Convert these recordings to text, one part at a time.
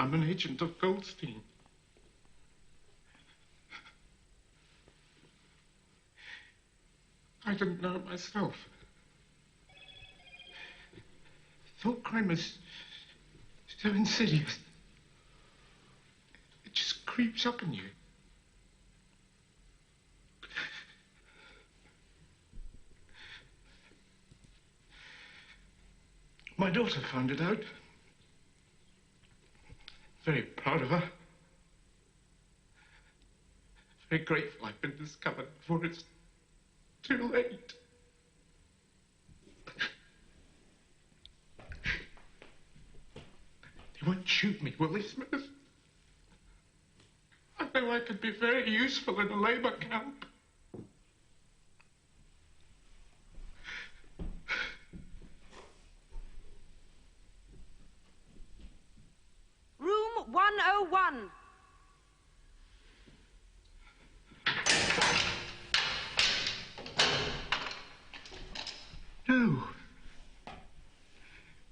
I'm an agent of Goldstein. I didn't know it myself. Thought crime is so insidious. It just creeps up on you. My daughter found it out. Very proud of her. Very grateful I've been discovered before it's too late. They won't shoot me, will they, Smith? I know I could be very useful in a labor camp. Room 101. No.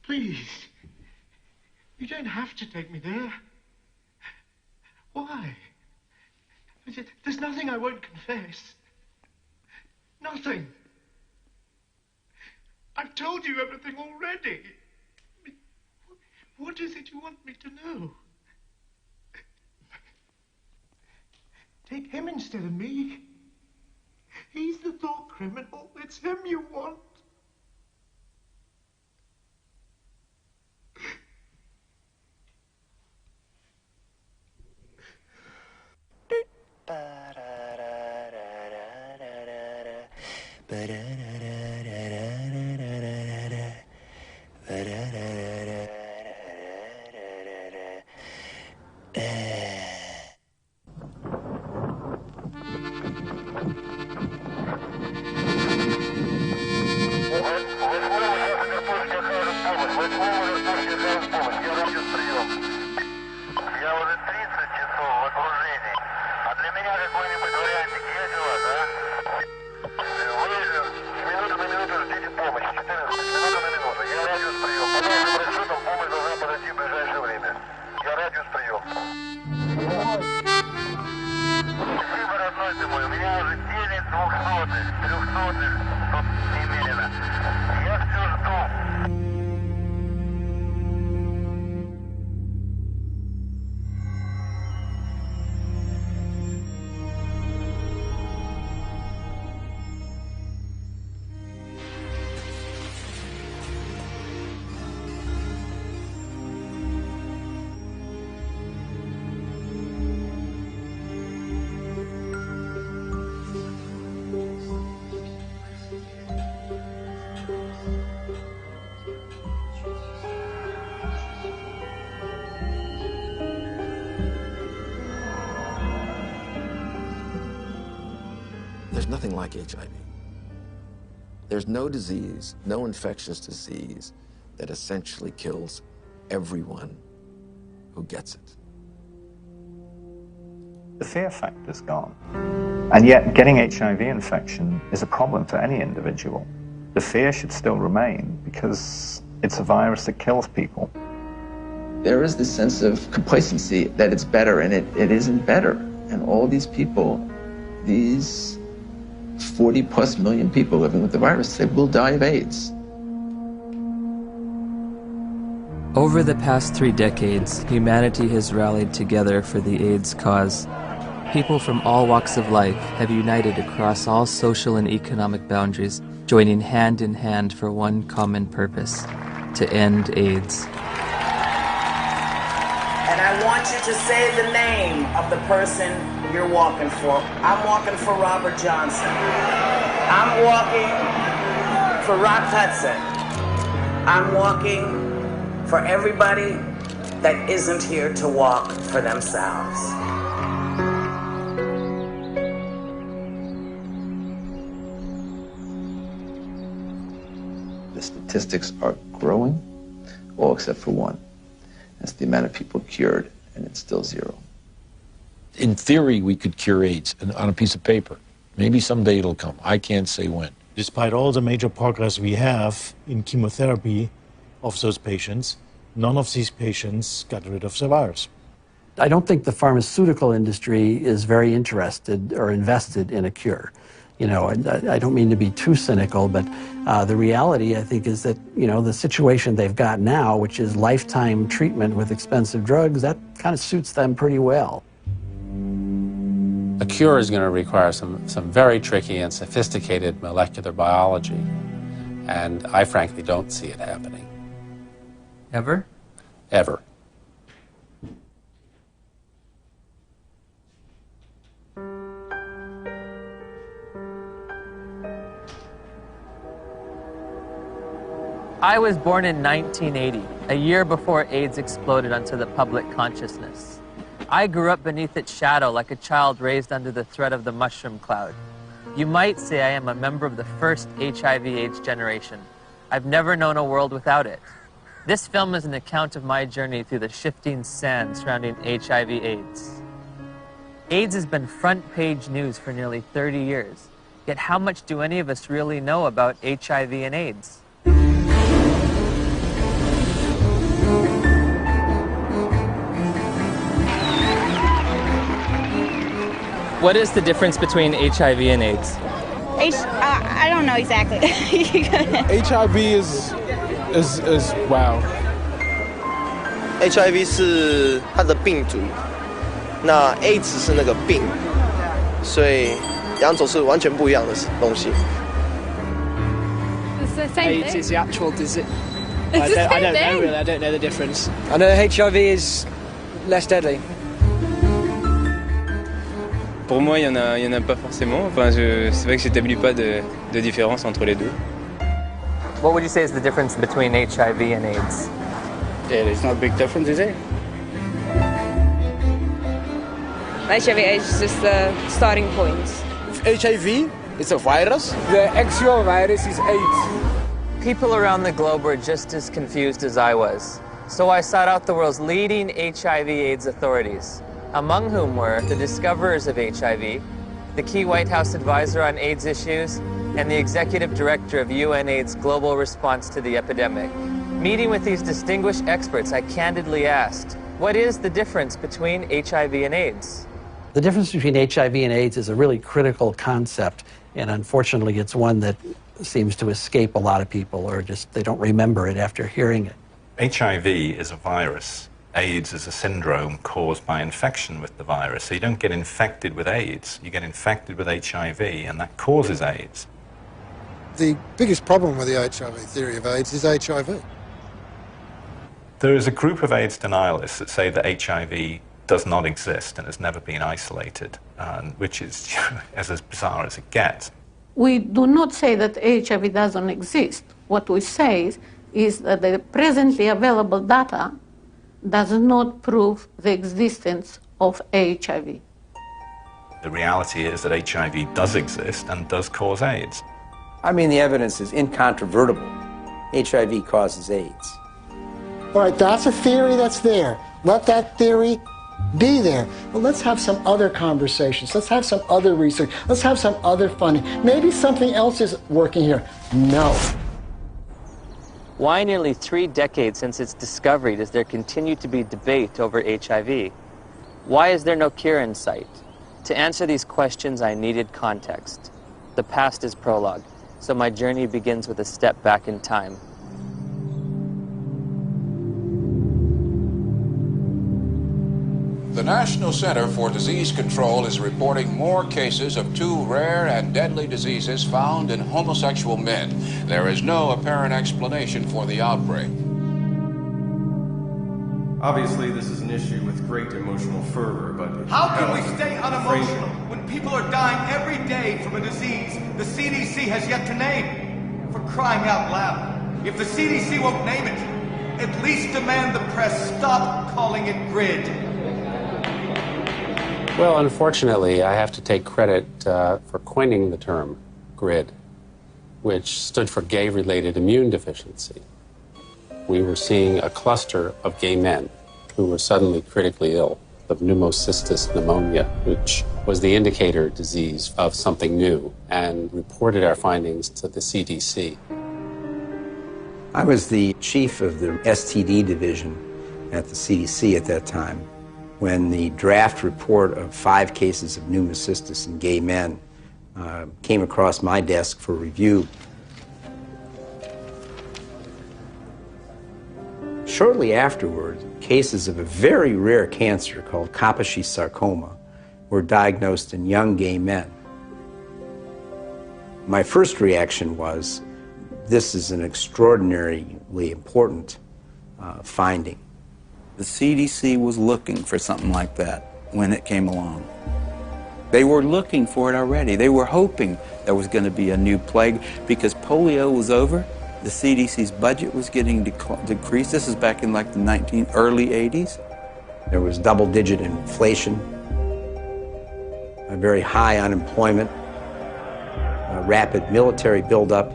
Please. You don't have to take me there. Why? There's nothing I won't confess. Nothing. I've told you everything already. What is it you want me to know? Take him instead of me. He's the thought criminal. It's him you want. There's nothing like HIV. There's no disease, no infectious disease that essentially kills everyone who gets it. The fear factor's gone. And yet getting HIV infection is a problem for any individual. The fear should still remain because it's a virus that kills people. There is this sense of complacency that it's better, and it isn't better. And all these people, these 40+ million people living with the virus, they will die of AIDS. Over the past 3 decades, humanity has rallied together for the AIDS cause. People from all walks of life have united across all social and economic boundaries, joining hand in hand for one common purpose: to end AIDS. And I want you to say the name of the person you're walking for. I'm walking for Robert Johnson. I'm walking for Rock Hudson. I'm walking for everybody that isn't here to walk for themselves. The statistics are growing, all except for one. That's the amount of people cured, and it's still 0. In theory, we could cure AIDS on a piece of paper. Maybe someday it'll come. I can't say when. Despite all the major progress we have in chemotherapy of those patients, none of these patients got rid of the virus. I don't think the pharmaceutical industry is very interested or invested in a cure. You know, I don't mean to be too cynical, but the reality, I think, is that, you know, the situation they've got now, which is lifetime treatment with expensive drugs, that kind of suits them pretty well. A cure is going to require some very tricky and sophisticated molecular biology, and I frankly don't see it happening. Ever? Ever. I was born in 1980, a year before AIDS exploded onto the public consciousness. I grew up beneath its shadow like a child raised under the threat of the mushroom cloud. You might say I am a member of the first HIV/AIDS generation. I've never known a world without it. This film is an account of my journey through the shifting sand surrounding HIV/AIDS. AIDS has been front-page news for nearly 30 years. Yet how much do any of us really know about HIV and AIDS? What is the difference between HIV and AIDS? I don't know exactly. HIV is wow. HIV 是它的病毒，那 AIDS 是那个病，所以两种是完全不一样的东西。It's the same AIDS thing. is the actual disease. It's the I same don't know thing. really. I don't know the difference. I know HIV is less deadly. Pour moi, il y en a pas forcément. Enfin, c'est vrai que j'établis pas de différence entre les deux. What would you say is the difference between HIV and AIDS? Yeah, it's not a big difference, is it? HIV/AIDS is just the starting point. HIV is a virus. The actual virus is AIDS. People around the globe were just as confused as I was. So I sought out the world's leading HIV/AIDS authorities, among whom were the discoverers of HIV, the key White House advisor on AIDS issues, and the executive director of UNAIDS' global response to the epidemic. Meeting with these distinguished experts, I candidly asked, what is the difference between HIV and AIDS? The difference between HIV and AIDS is a really critical concept, and unfortunately it's one that seems to escape a lot of people, or just they don't remember it after hearing it. HIV is a virus. AIDS is a syndrome caused by infection with the virus. So you don't get infected with AIDS, you get infected with HIV, and that causes AIDS. The biggest problem with the HIV theory of AIDS is HIV. There is a group of AIDS denialists that say that HIV does not exist and has never been isolated, which is as bizarre as it gets. We do not say that HIV doesn't exist. What we say is that the presently available data does not prove the existence of HIV. The reality is that HIV does exist and does cause AIDS. I mean, the evidence is incontrovertible. HIV causes AIDS. All right, that's a theory that's there. Let that theory be there. But let's have some other conversations. Let's have some other research. Let's have some other funding. Maybe something else is working here. No. Why nearly 3 decades since its discovery does there continue to be debate over HIV? Why is there no cure in sight? To answer these questions, I needed context. The past is prologue, so my journey begins with a step back in time. The National Center for Disease Control is reporting more cases of 2 rare and deadly diseases found in homosexual men. There is no apparent explanation for the outbreak. Obviously, this is an issue with great emotional fervor, but... How can we stay unemotional when people are dying every day from a disease the CDC has yet to name? For crying out loud, if the CDC won't name it, at least demand the press stop calling it GRID. Well, unfortunately, I have to take credit for coining the term GRID, which stood for gay-related immune deficiency. We were seeing a cluster of gay men who were suddenly critically ill of pneumocystis pneumonia, which was the indicator disease of something new, and reported our findings to the CDC. I was the chief of the STD division at the CDC at that time when the draft report of 5 cases of pneumocystis in gay men came across my desk for review. Shortly afterward, cases of a very rare cancer called Kaposi sarcoma were diagnosed in young gay men. My first reaction was, this is an extraordinarily important finding. The CDC was looking for something like that when it came along. They were looking for it already. They were hoping there was going to be a new plague because polio was over. The CDC's budget was getting decreased. This is back in like the early 80s. There was double-digit inflation, a very high unemployment, a rapid military buildup,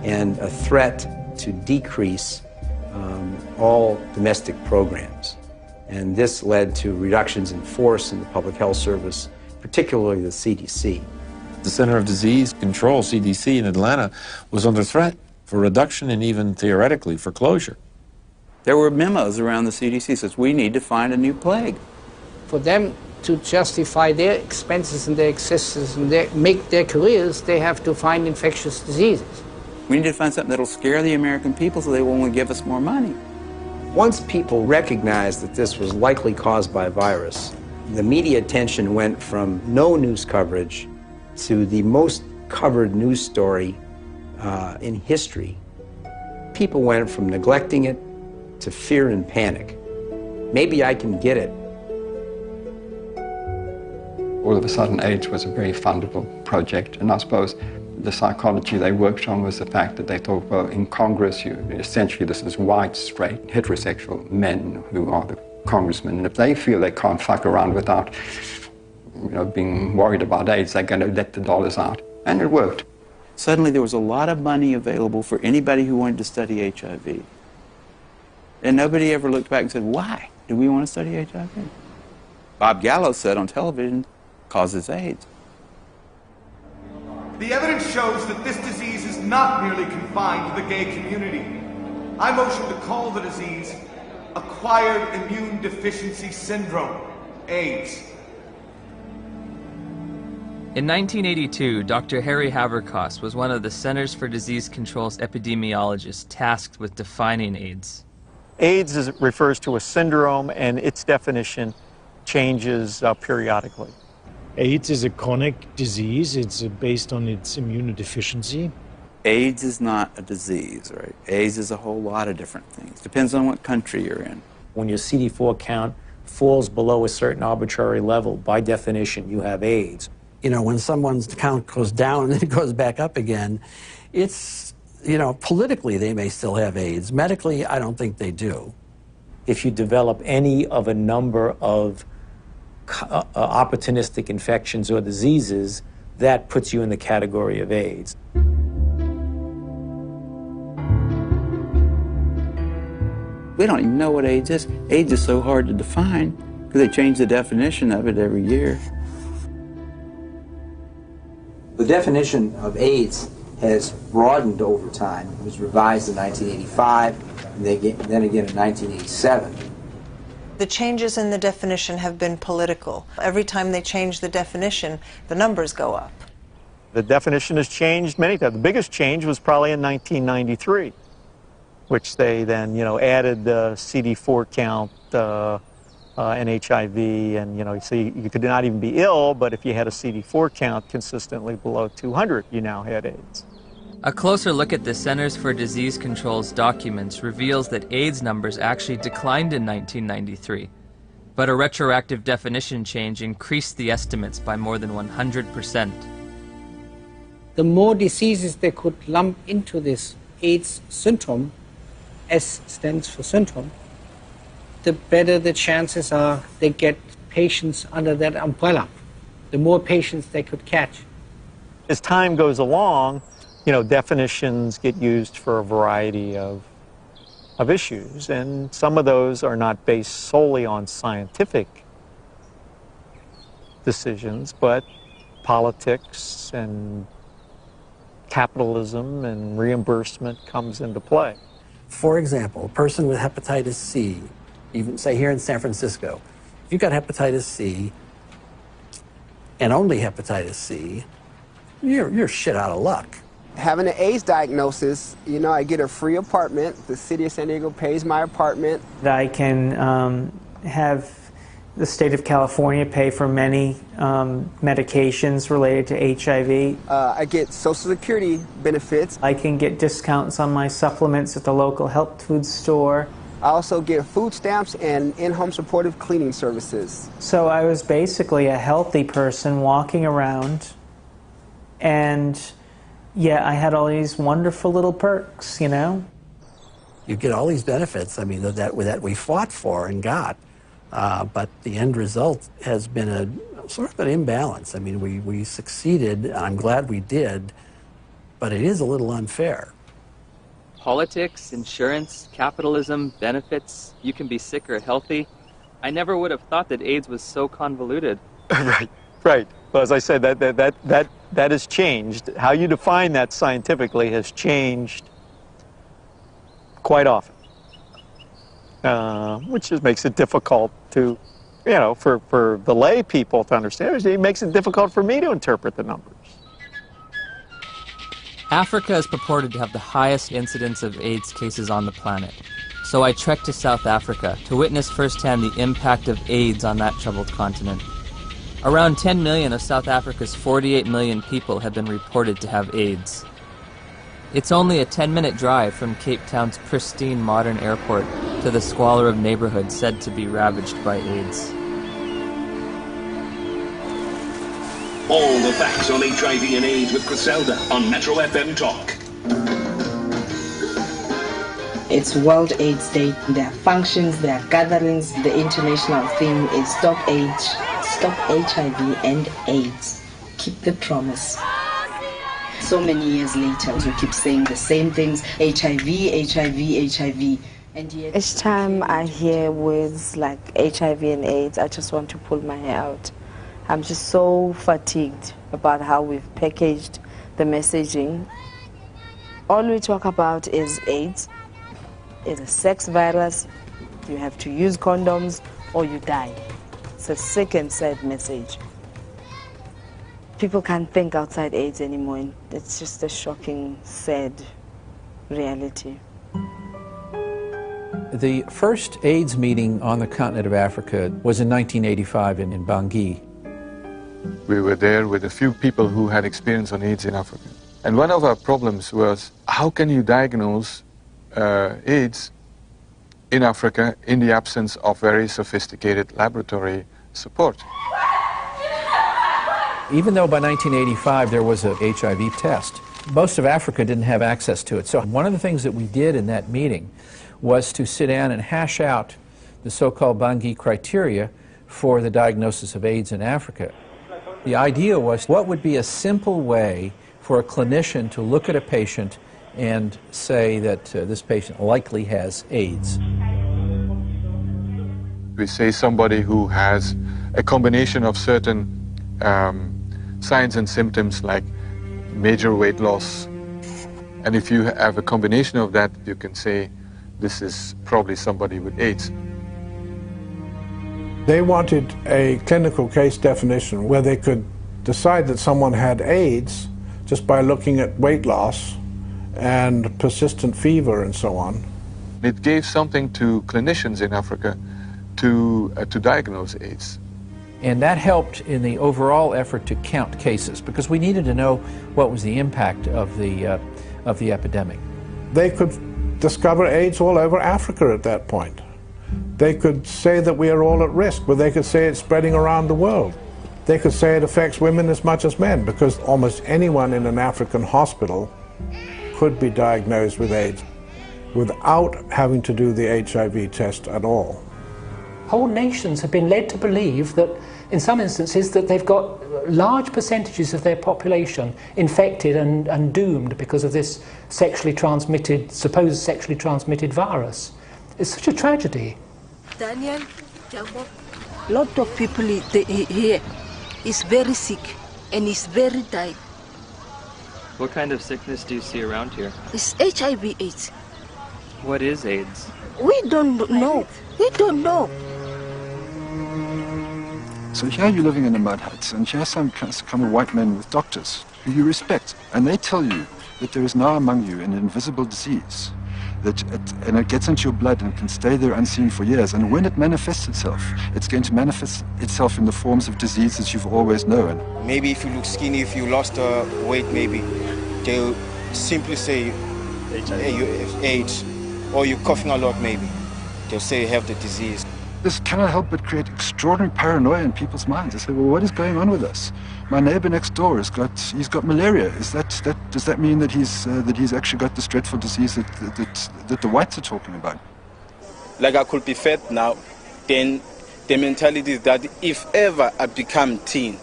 and a threat to decrease all domestic programs. And this led to reductions in force in the public health service, particularly the CDC. The Center of Disease Control, CDC, in Atlanta was under threat for reduction and even theoretically for closure. There were memos around the CDC says we need to find a new plague. For them to justify their expenses and their existence and make their careers, they have to find infectious diseases. We need to find something that'll scare the American people so they will only give us more money. Once people recognized that this was likely caused by a virus, the media attention went from no news coverage to the most covered news story in history. People went from neglecting it to fear and panic. Maybe I can get it. All of a sudden, AIDS was a very fundable project, and I suppose the psychology they worked on was the fact that they thought, well, in Congress, essentially this is white, straight, heterosexual men who are the congressmen, and if they feel they can't fuck around without being worried about AIDS, they're going to let the dollars out. And it worked. Suddenly there was a lot of money available for anybody who wanted to study HIV. And nobody ever looked back and said, why do we want to study HIV? Bob Gallo said on television, causes AIDS. The evidence shows that this disease is not merely confined to the gay community. I motion to call the disease Acquired Immune Deficiency Syndrome, AIDS. In 1982, Dr. Harry Haverkos was one of the Centers for Disease Control's epidemiologists tasked with defining AIDS. AIDS refers to a syndrome, and its definition changes periodically. AIDS is a chronic disease. It's based on its immunodeficiency. AIDS is not a disease, right? AIDS is a whole lot of different things. Depends on what country you're in. When your CD4 count falls below a certain arbitrary level, by definition, you have AIDS. You know, when someone's count goes down and then it goes back up again, it's, politically they may still have AIDS. Medically, I don't think they do. If you develop any of a number of opportunistic infections or diseases, that puts you in the category of AIDS. We don't even know what AIDS is. AIDS is so hard to define because they change the definition of it every year. The definition of AIDS has broadened over time. It was revised in 1985, and then again in 1987. The changes in the definition have been political. Every time they change the definition, the numbers go up. The definition has changed many times. The biggest change was probably in 1993, which they then, added the CD4 count and HIV, and, so you could not even be ill, but if you had a CD4 count consistently below 200, you now had AIDS. A closer look at the Centers for Disease Control's documents reveals that AIDS numbers actually declined in 1993, but a retroactive definition change increased the estimates by more than 100%. The more diseases they could lump into this AIDS syndrome, S stands for syndrome, the better the chances are they get patients under that umbrella, the more patients they could catch. As time goes along, definitions get used for a variety of issues, and some of those are not based solely on scientific decisions, but politics and capitalism and reimbursement comes into play. For example, a person with hepatitis C, even say here in San Francisco, if you've got hepatitis C and only hepatitis C, you're shit out of luck. Having an AIDS diagnosis, you know, I get a free apartment. The city of San Diego pays my apartment. I can have the state of California pay for many medications related to HIV. I get Social Security benefits. I can get discounts on my supplements at the local health food store. I also get food stamps and in-home supportive cleaning services. So I was basically a healthy person walking around, and yeah, I had all these wonderful little perks, you know? You get all these benefits, I mean, that we fought for and got, but the end result has been a sort of an imbalance. I mean, we succeeded, and I'm glad we did, but it is a little unfair. Politics, insurance, capitalism, benefits, you can be sick or healthy. I never would have thought that AIDS was so convoluted. Right. Well, as I said, that has changed. How you define that scientifically has changed quite often, which just makes it difficult to, you know, for the lay people to understand. It makes it difficult for me to interpret the numbers. Africa is purported to have the highest incidence of AIDS cases on the planet. So I trekked to South Africa to witness firsthand the impact of AIDS on that troubled continent. Around 10 million of South Africa's 48 million people have been reported to have AIDS. It's only a 10-minute drive from Cape Town's pristine modern airport to the squalor of neighborhoods said to be ravaged by AIDS. All the facts on HIV and AIDS with Griselda on Metro FM Talk. It's World AIDS Day. There are functions, there are gatherings. The international theme is Stop AIDS, Stop HIV and AIDS. Keep the promise. So many years later, we keep saying the same things. HIV, HIV, HIV. And yet each time I hear words like HIV and AIDS, I just want to pull my hair out. I'm just so fatigued about how we've packaged the messaging. All we talk about is AIDS. It's a sex virus. You have to use condoms or you die. It's a sick and sad message. People can't think outside AIDS anymore. And it's just a shocking, sad reality. The first AIDS meeting on the continent of Africa was in 1985 in Bangui. We were there with a few people who had experience on AIDS in Africa. And one of our problems was, how can you diagnose AIDS in Africa in the absence of very sophisticated laboratory support? Even though by 1985 there was a HIV test, most of Africa didn't have access to it. So one of the things that we did in that meeting was to sit down and hash out the so-called Bangui criteria for the diagnosis of AIDS in Africa. The idea was, what would be a simple way for a clinician to look at a patient and say that this patient likely has AIDS? We say somebody who has a combination of certain signs and symptoms like major weight loss. And if you have a combination of that, you can say this is probably somebody with AIDS. They wanted a clinical case definition where they could decide that someone had AIDS just by looking at weight loss and persistent fever and so on. It gave something to clinicians in Africa to diagnose AIDS. And that helped in the overall effort to count cases, because we needed to know what was the impact of the epidemic. They could discover AIDS all over Africa at that point. They could say that we are all at risk, but they could say it's spreading around the world. They could say it affects women as much as men, because almost anyone in an African hospital could be diagnosed with AIDS without having to do the HIV test at all. Whole nations have been led to believe that, in some instances, that they've got large percentages of their population infected and doomed because of this sexually transmitted, supposed sexually transmitted virus. It's such a tragedy. Daniel, Jambo, lot of people here is very sick and is very tired. What kind of sickness do you see around here? It's HIV/AIDS. What is AIDS? We don't know. We don't know. So here you're living in a mud hut, and here's some kind of white men with doctors who you respect, and they tell you that there is now among you an invisible disease, and it gets into your blood and can stay there unseen for years, and when it manifests itself, it's going to manifest itself in the forms of disease that you've always known. Maybe if you look skinny, if you lost weight, maybe they'll simply say, hey, you have AIDS, or you're coughing a lot, maybe. They'll say you have the disease. This cannot help but create extraordinary paranoia in people's minds. They say, well, what is going on with us? My neighbor next door he's got malaria. Does that mean that he's actually got this dreadful disease that the whites are talking about? Like I could be fat now, then the mentality is that if ever I become teen,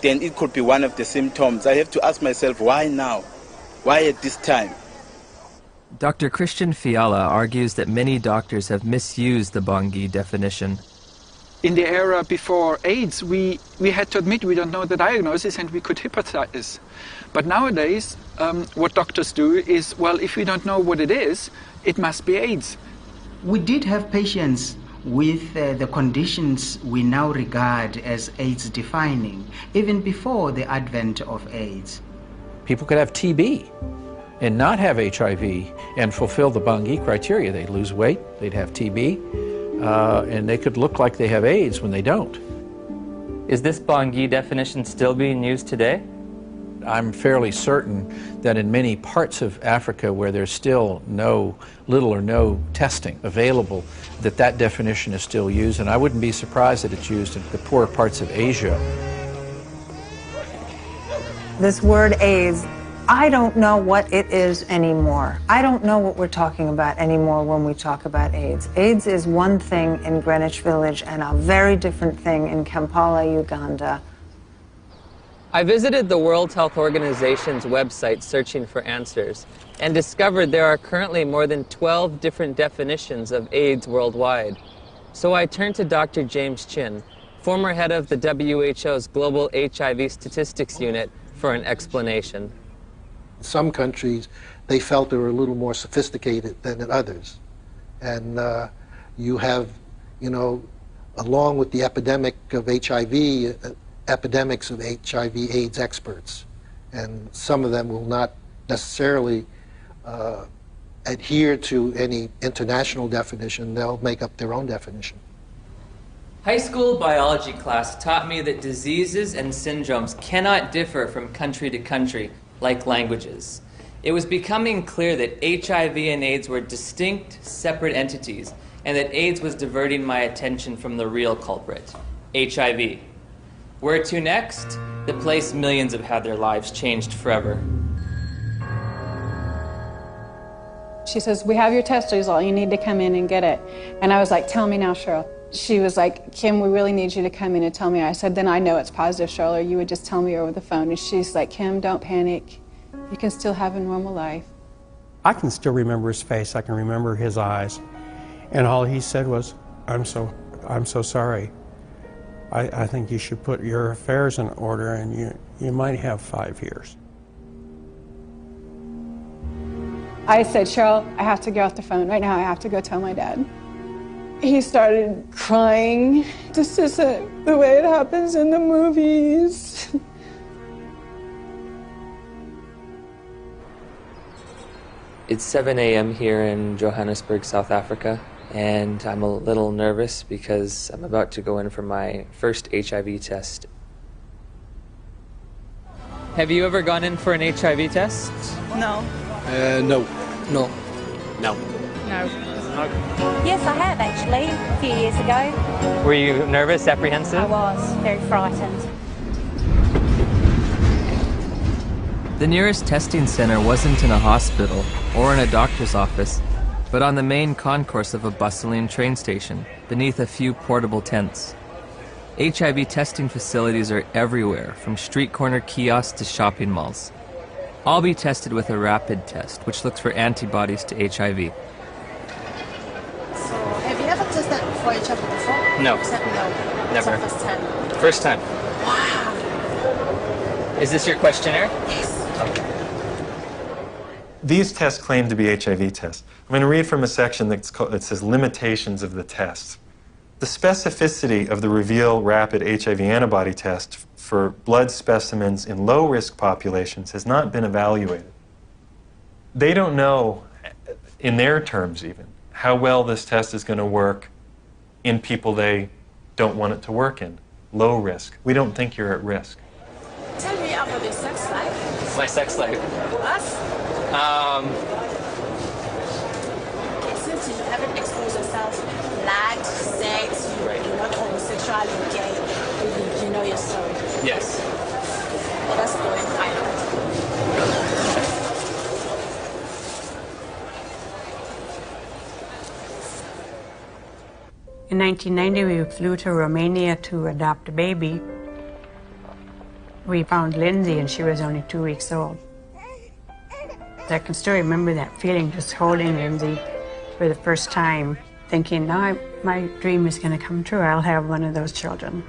then it could be one of the symptoms. I have to ask myself, why now? Why at this time? Dr. Christian Fiala argues that many doctors have misused the Bangui definition. In the era before AIDS, we had to admit we don't know the diagnosis and we could hypothesize. But nowadays, what doctors do is, well, if we don't know what it is, it must be AIDS. We did have patients with the conditions we now regard as AIDS defining, even before the advent of AIDS. People could have TB and not have HIV and fulfill the Bangui criteria. They'd lose weight, they'd have TB, and they could look like they have AIDS when they don't. Is this Bangui definition still being used today? I'm fairly certain that in many parts of Africa where there's still little or no testing available, that definition is still used, and I wouldn't be surprised that it's used in the poorer parts of Asia. This word AIDS, I don't know what it is anymore. I don't know what we're talking about anymore when we talk about AIDS. AIDS is one thing in Greenwich Village and a very different thing in Kampala, Uganda. I visited the World Health Organization's website searching for answers and discovered there are currently more than 12 different definitions of AIDS worldwide. So I turned to Dr. James Chin, former head of the WHO's Global HIV Statistics Unit, for an explanation. Some countries, they felt they were a little more sophisticated than in others. And you have, along with the epidemic of HIV, epidemics of HIV/AIDS experts. And some of them will not necessarily adhere to any international definition. They'll make up their own definition. High school biology class taught me that diseases and syndromes cannot differ from country to country like languages. It was becoming clear that HIV and AIDS were distinct, separate entities, and that AIDS was diverting my attention from the real culprit, HIV. Where to next? The place millions have had their lives changed forever. She says, we have your test result, you need to come in and get it. And I was like, tell me now, Cheryl. She was like, Kim, we really need you to come in and tell me. I said, then I know it's positive, Cheryl, or you would just tell me over the phone. And she's like, Kim, don't panic. You can still have a normal life. I can still remember his face. I can remember his eyes. And all he said was, I'm so sorry. I think you should put your affairs in order, and you might have 5 years. I said, Cheryl, I have to get off the phone right now. I have to go tell my dad. He started crying. This isn't the way it happens in the movies. It's 7 a.m. here in Johannesburg, South Africa, and I'm a little nervous because I'm about to go in for my first HIV test. Have you ever gone in for an HIV test? No. No. No. No. Yes, I have actually, a few years ago. Were you nervous, apprehensive? I was very frightened. The nearest testing center wasn't in a hospital or in a doctor's office, but on the main concourse of a bustling train station, beneath a few portable tents. HIV testing facilities are everywhere, from street corner kiosks to shopping malls. I'll be tested with a rapid test, which looks for antibodies to HIV. So, have you ever tested for HIV before? No. No. Never. It's the first time. First time. Wow. Is this your questionnaire? Yes. Okay. These tests claim to be HIV tests. I'm going to read from a section that says limitations of the test. The specificity of the Reveal rapid HIV antibody test for blood specimens in low-risk populations has not been evaluated. They don't know, in their terms even, how well this test is going to work in people they don't want it to work in, low risk. We don't think you're at risk. Tell me about your sex life. My sex life? Us? Since you haven't exposed yourself, liked, sex, you're not homosexual, you're gay, you know your story. Yes. Well, that's going fine. In 1990, we flew to Romania to adopt a baby. We found Lindsay, and she was only 2 weeks old. I can still remember that feeling, just holding Lindsay for the first time, thinking, now my dream is going to come true. I'll have one of those children.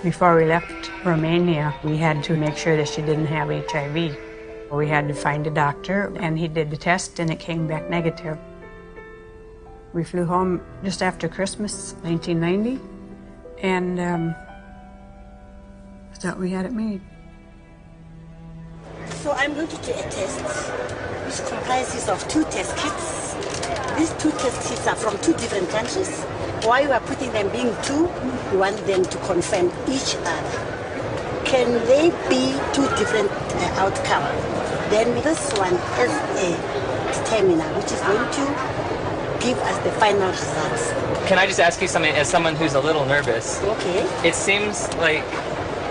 Before we left Romania, we had to make sure that she didn't have HIV. We had to find a doctor, and he did the test, and it came back negative. We flew home just after Christmas, 1990, and I thought we had it made. So I'm going to do a test which comprises of 2 test kits. These 2 test kits are from 2 different countries. Why we are putting them being 2, we want them to confirm each other. Can they be 2 different outcomes? Then this one is a determiner which is going to give us the final results. Can I just ask you something as someone who's a little nervous? Okay. It seems like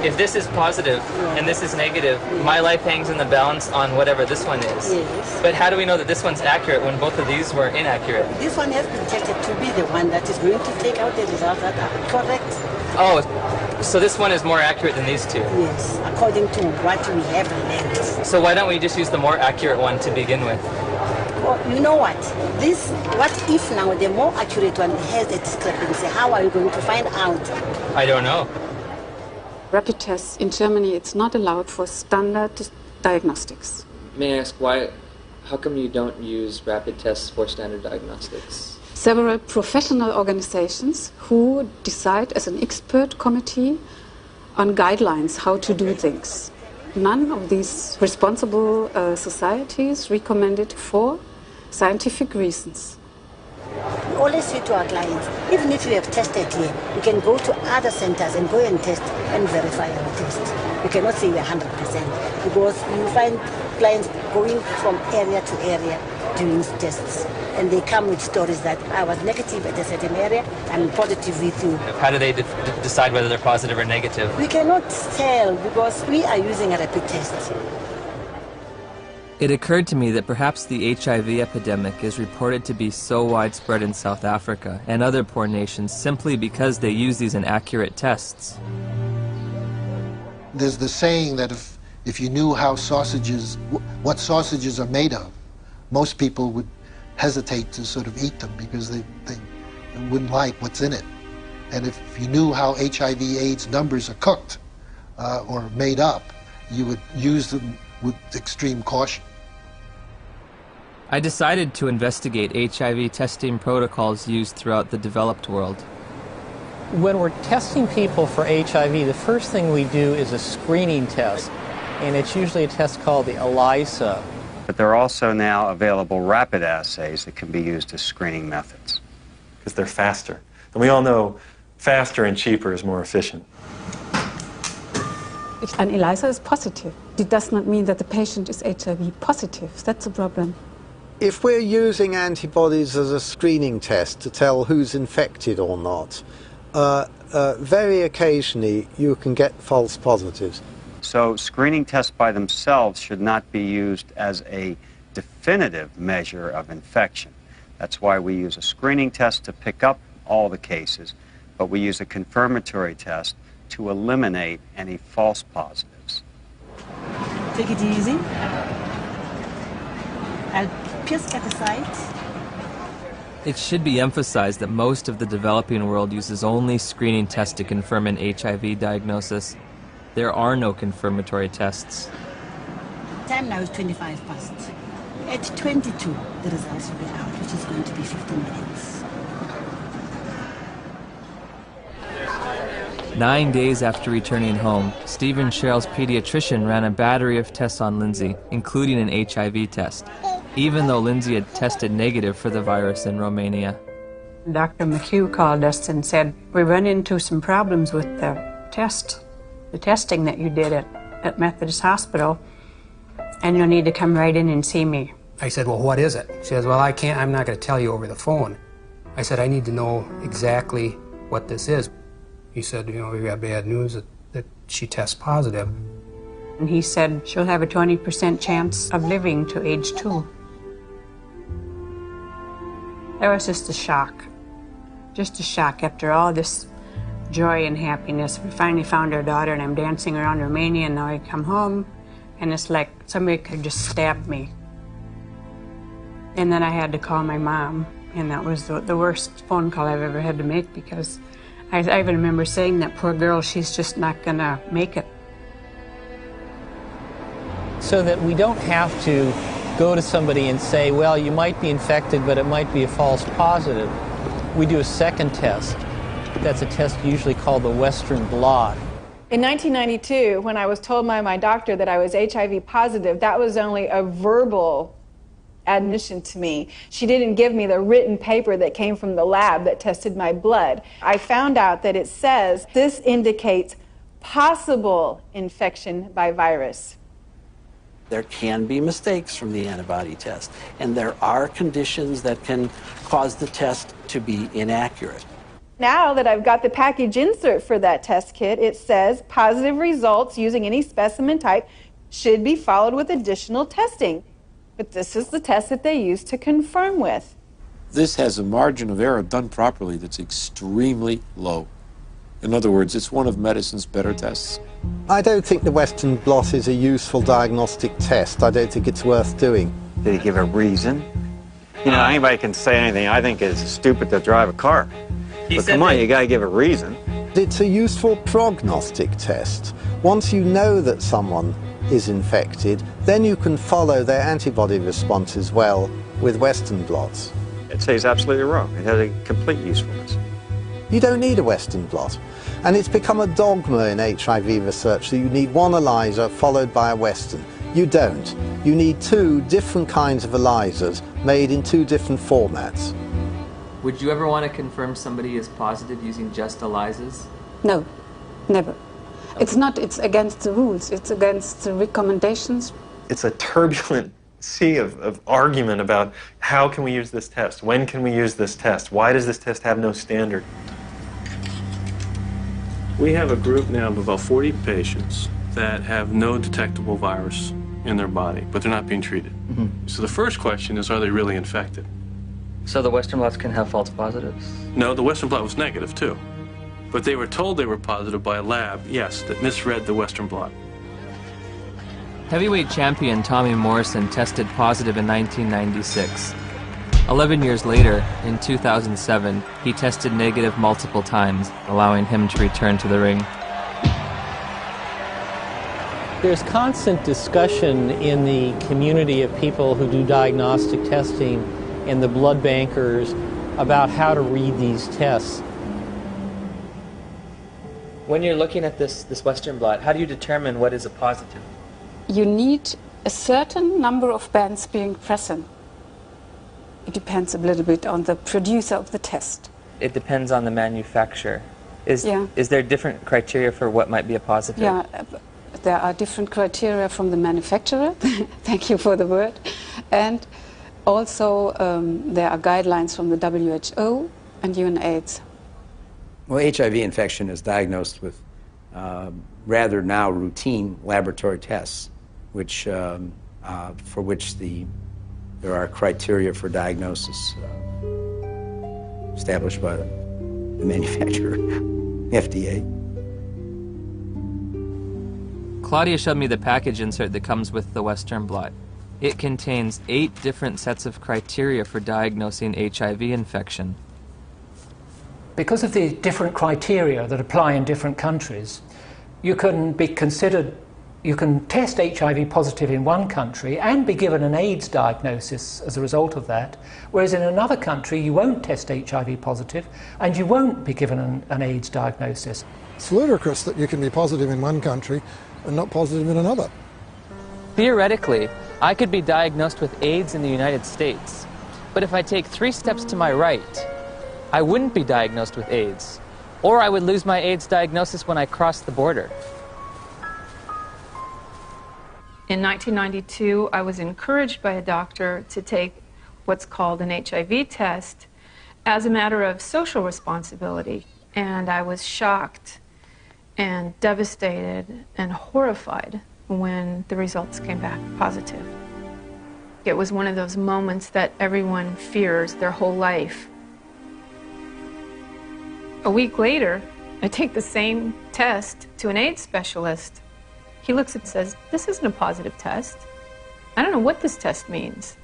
if this is positive and this is negative, my life hangs in the balance on whatever this one is. Yes. But how do we know that this one's accurate when both of these were inaccurate? This one has been checked to be the one that is going to take out the results that are correct. Oh, so this one is more accurate than these 2? Yes, according to what we have learned. So why don't we just use the more accurate one to begin with? Well, you know what? What if now the more accurate one has a discrepancy? How are you going to find out? I don't know. Rapid tests in Germany, it's not allowed for standard diagnostics. May I ask how come you don't use rapid tests for standard diagnostics? Several professional organizations who decide as an expert committee on guidelines how to do things. None of these responsible societies recommend it for scientific reasons. We always say to our clients, even if you have tested here, you can go to other centers and go and test and verify our test. You cannot say we're 100% because you find clients going from area to area doing tests. And they come with stories that I was negative at a certain area, I'm positive with you. How do they decide whether they're positive or negative? We cannot tell because we are using a rapid test. It occurred to me that perhaps the HIV epidemic is reported to be so widespread in South Africa and other poor nations simply because they use these inaccurate tests. There's the saying that if you knew how what sausages are made of, most people would hesitate to sort of eat them because they wouldn't like what's in it. And if you knew how HIV/AIDS numbers are cooked or made up, you would use them with extreme caution. I decided to investigate HIV testing protocols used throughout the developed world. When we're testing people for HIV, the first thing we do is a screening test, and it's usually a test called the ELISA. But there are also now available rapid assays that can be used as screening methods. Because they're faster. And we all know faster and cheaper is more efficient. If an ELISA is positive, it does not mean that the patient is HIV positive. That's a problem. If we're using antibodies as a screening test to tell who's infected or not, very occasionally you can get false positives. So screening tests by themselves should not be used as a definitive measure of infection. That's why we use a screening test to pick up all the cases, but we use a confirmatory test to eliminate any false positives. Take it easy. I'll pierce at the site. It should be emphasized that most of the developing world uses only screening tests to confirm an HIV diagnosis. There are no confirmatory tests. Time now is 25 past. At 22, the results will be out, which is going to be 15 minutes. 9 days after returning home, Steve and Cheryl's pediatrician ran a battery of tests on Lindsay, including an HIV test, even though Lindsay had tested negative for the virus in Romania. Dr. McHugh called us and said, we run into some problems with the testing that you did at Methodist Hospital, and you'll need to come right in and see me. I said, well, what is it? She says, well, I'm not going to tell you over the phone. I said, I need to know exactly what this is. He said, you know, we got bad news that she tests positive. And he said she'll have a 20% chance of living to age 2. That was just a shock. Just a shock after all this joy and happiness. We finally found our daughter, and I'm dancing around Romania, and now I come home, and it's like somebody could just stab me. And then I had to call my mom, and that was the worst phone call I've ever had to make, because I even remember saying, that poor girl, she's just not gonna make it. So that we don't have to go to somebody and say, well, you might be infected, but it might be a false positive. We do a second test. That's a test usually called the Western blot. In 1992, when I was told by my doctor that I was HIV positive, that was only a verbal admission to me. She didn't give me the written paper that came from the lab that tested my blood. I found out that it says this indicates possible infection by virus. There can be mistakes from the antibody test, and there are conditions that can cause the test to be inaccurate. Now that I've got the package insert for that test kit, it says positive results using any specimen type should be followed with additional testing. But this is the test that they use to confirm with. This has a margin of error done properly that's extremely low. In other words, it's one of medicine's better tests. I don't think the Western blot is a useful diagnostic test. I don't think it's worth doing. Did he give a reason? You know, anybody can say anything. I think it's stupid to drive a car. But come on, you got to give a reason. It's a useful prognostic test. Once you know that someone is infected, then you can follow their antibody responses well with Western blots. I'd say he's absolutely wrong. It has a complete usefulness. You don't need a Western blot. And it's become a dogma in HIV research that you need one ELISA followed by a Western. You don't. You need 2 different kinds of ELISAs made in 2 different formats. Would you ever want to confirm somebody is positive using just ELISAs? No, never. It's against the rules. It's against the recommendations. It's a turbulent sea of argument about how can we use this test? When can we use this test? Why does this test have no standard? We have a group now of about 40 patients that have no detectable virus in their body, but they're not being treated. So the first question is, are they really infected? So the Western blots can have false positives? No, the Western blot was negative too. But they were told they were positive by a lab, yes, that misread the Western blot. Heavyweight champion Tommy Morrison tested positive in 1996. 11 years later, in 2007, he tested negative multiple times, allowing him to return to the ring. There's constant discussion in the community of people who do diagnostic testing and the blood bankers about how to read these tests. When you're looking at this Western blot, how do you determine what is a positive? You need a certain number of bands being present. It depends a little bit on the producer of the test. It depends on the manufacturer. Is there different criteria for what might be a positive? Yeah, there are different criteria from the manufacturer. Thank you for the word. And also there are guidelines from the WHO and UNAIDS. Well, HIV infection is diagnosed with rather now routine laboratory tests, which for which there are criteria for diagnosis established by the manufacturer, FDA. Claudia showed me the package insert that comes with the Western blot. It contains 8 different sets of criteria for diagnosing HIV infection. Because of the different criteria that apply in different countries, you can be considered You can test HIV positive in one country and be given an AIDS diagnosis as a result of that, whereas in another country you won't test HIV positive and you won't be given an AIDS diagnosis. It's ludicrous that you can be positive in one country and not positive in another. Theoretically, I could be diagnosed with AIDS in the United States, but if I take 3 steps to my right, I wouldn't be diagnosed with AIDS, or I would lose my AIDS diagnosis when I crossed the border. In 1992, I was encouraged by a doctor to take what's called an HIV test as a matter of social responsibility, and I was shocked and devastated and horrified when the results came back positive. It was one of those moments that everyone fears their whole life. A week later, I take the same test to an AIDS specialist. He looks and says, "This isn't a positive test. I don't know what this test means."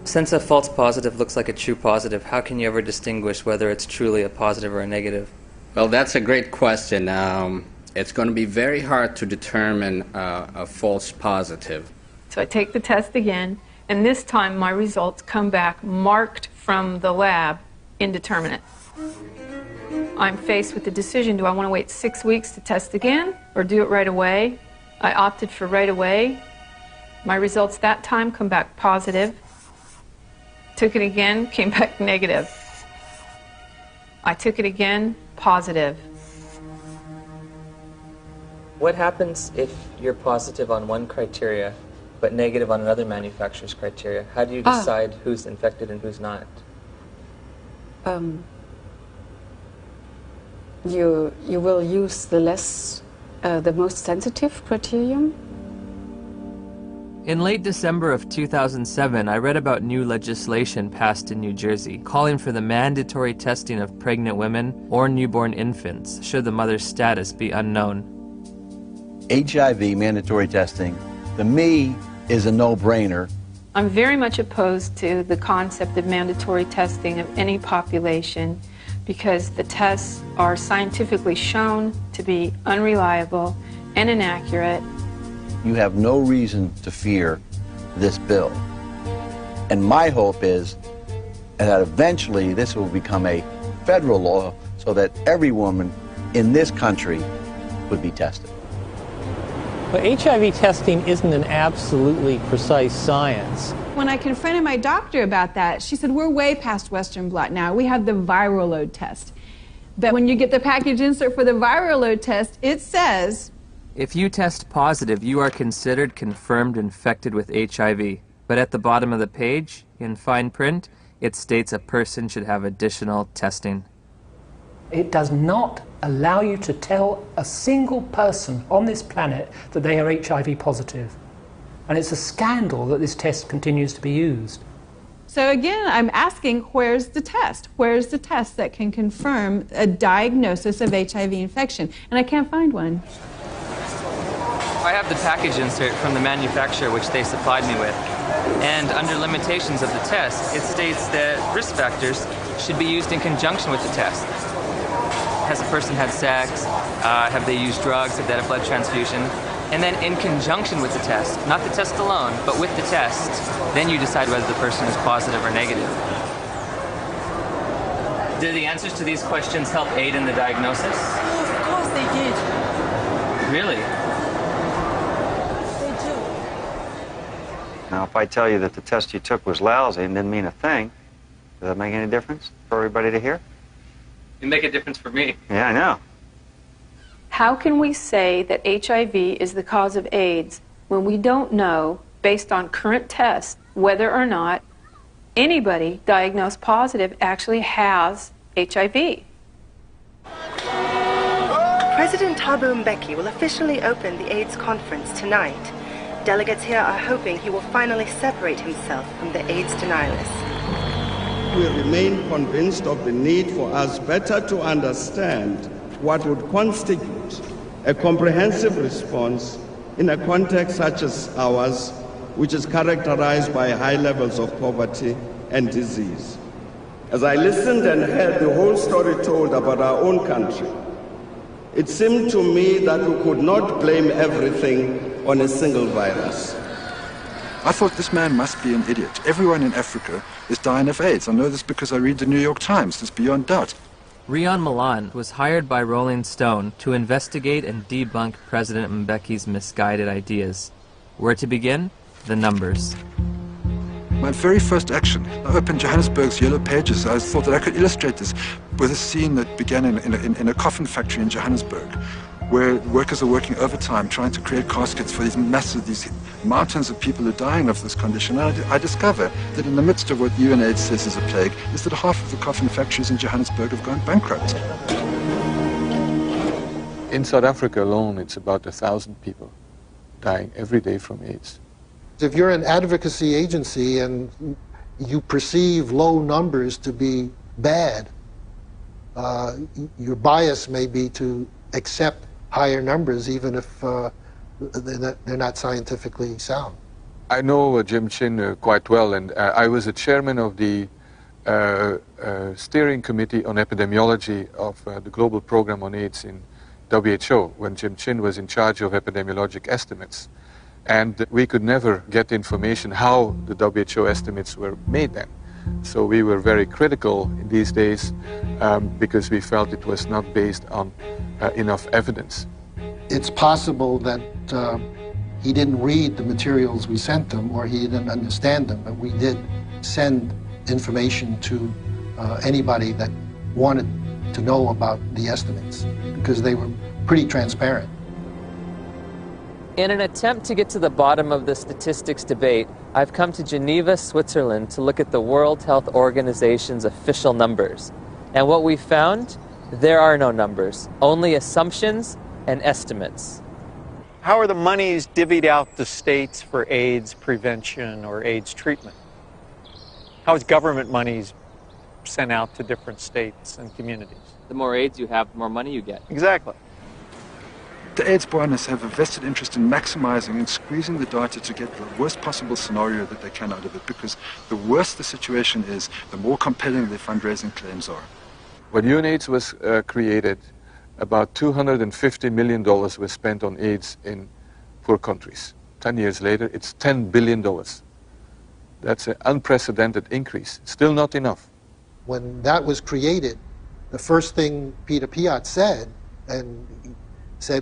Since a false positive looks like a true positive, how can you ever distinguish whether it's truly a positive or a negative? Well, that's a great question. It's going to be very hard to determine a false positive. So I take the test again, and this time my results come back marked from the lab, indeterminate. I'm faced with the decision, do I want to wait 6 weeks to test again or do it right away? I opted for right away. My results that time come back positive. Took it again, came back negative. I took it again, positive. What happens if you're positive on one criteria but negative on another manufacturer's criteria? How do you decide who's infected and who's not? You will use the most sensitive criterion. In late December of 2007, I read about new legislation passed in New Jersey calling for the mandatory testing of pregnant women or newborn infants should the mother's status be unknown. HIV mandatory testing, to me, is a no-brainer. I'm very much opposed to the concept of mandatory testing of any population because the tests are scientifically shown to be unreliable and inaccurate. You have no reason to fear this bill. And my hope is that eventually this will become a federal law so that every woman in this country would be tested. But HIV testing isn't an absolutely precise science. When I confronted my doctor about that, she said, we're way past Western blot now. We have the viral load test. But when you get the package insert for the viral load test, it says, if you test positive, you are considered confirmed infected with HIV. But at the bottom of the page, in fine print, it states a person should have additional testing. It does not allow you to tell a single person on this planet that they are HIV positive. And it's a scandal that this test continues to be used. So again, I'm asking, where's the test? Where's the test that can confirm a diagnosis of HIV infection? And I can't find one. I have the package insert from the manufacturer which they supplied me with. And under limitations of the test, it states that risk factors should be used in conjunction with the test. Has a person had sex? Have they used drugs? Have they had a blood transfusion? And then in conjunction with the test, not the test alone, but with the test, then you decide whether the person is positive or negative. Did the answers to these questions help aid in the diagnosis? Of course they did. Really? They do. Now, if I tell you that the test you took was lousy and didn't mean a thing, does that make any difference for everybody to hear? It'd make a difference for me. Yeah, I know. How can we say that HIV is the cause of AIDS when we don't know, based on current tests, whether or not anybody diagnosed positive actually has HIV? President Thabo Mbeki will officially open the AIDS conference tonight. Delegates here are hoping he will finally separate himself from the AIDS denialists. We remain convinced of the need for us better to understand what would constitute a comprehensive response in a context such as ours, which is characterized by high levels of poverty and disease. As I listened and heard the whole story told about our own country, it seemed to me that we could not blame everything on a single virus. I thought this man must be an idiot. Everyone in Africa is dying of AIDS. I know this because I read the New York Times. It's beyond doubt. Rion Milan was hired by Rolling Stone to investigate and debunk President Mbeki's misguided ideas. Where to begin? The numbers. My very first action, I opened Johannesburg's Yellow Pages. I thought that I could illustrate this with a scene that began in a coffin factory in Johannesburg, where workers are working overtime trying to create caskets for these mountains of people who are dying of this condition. And I discover that in the midst of what UNAIDS says is a plague, is that half of the coffin factories in Johannesburg have gone bankrupt. In South Africa alone, it's about 1,000 people dying every day from AIDS. If you're an advocacy agency and you perceive low numbers to be bad, your bias may be to accept higher numbers even if they're not scientifically sound. I know Jim Chin quite well, and I was the chairman of the steering committee on epidemiology of the global program on AIDS in WHO when Jim Chin was in charge of epidemiologic estimates. And we could never get information how the WHO estimates were made then. So we were very critical in these days because we felt it was not based on enough evidence. It's possible that he didn't read the materials we sent him or he didn't understand them, but we did send information to anybody that wanted to know about the estimates because they were pretty transparent. In an attempt to get to the bottom of the statistics debate, I've come to Geneva, Switzerland to look at the World Health Organization's official numbers. And what we found, there are no numbers, only assumptions and estimates. How are the monies divvied out to states for AIDS prevention or AIDS treatment? How is government monies sent out to different states and communities? The more AIDS you have, the more money you get. Exactly. The AIDS partners have a vested interest in maximizing and squeezing the data to get the worst possible scenario that they can out of it, because the worse the situation is, the more compelling their fundraising claims are. When UNAIDS was created, about $250 million was spent on AIDS in poor countries. 10 years later, it's $10 billion. That's an unprecedented increase. Still not enough. When that was created, the first thing Peter Piot said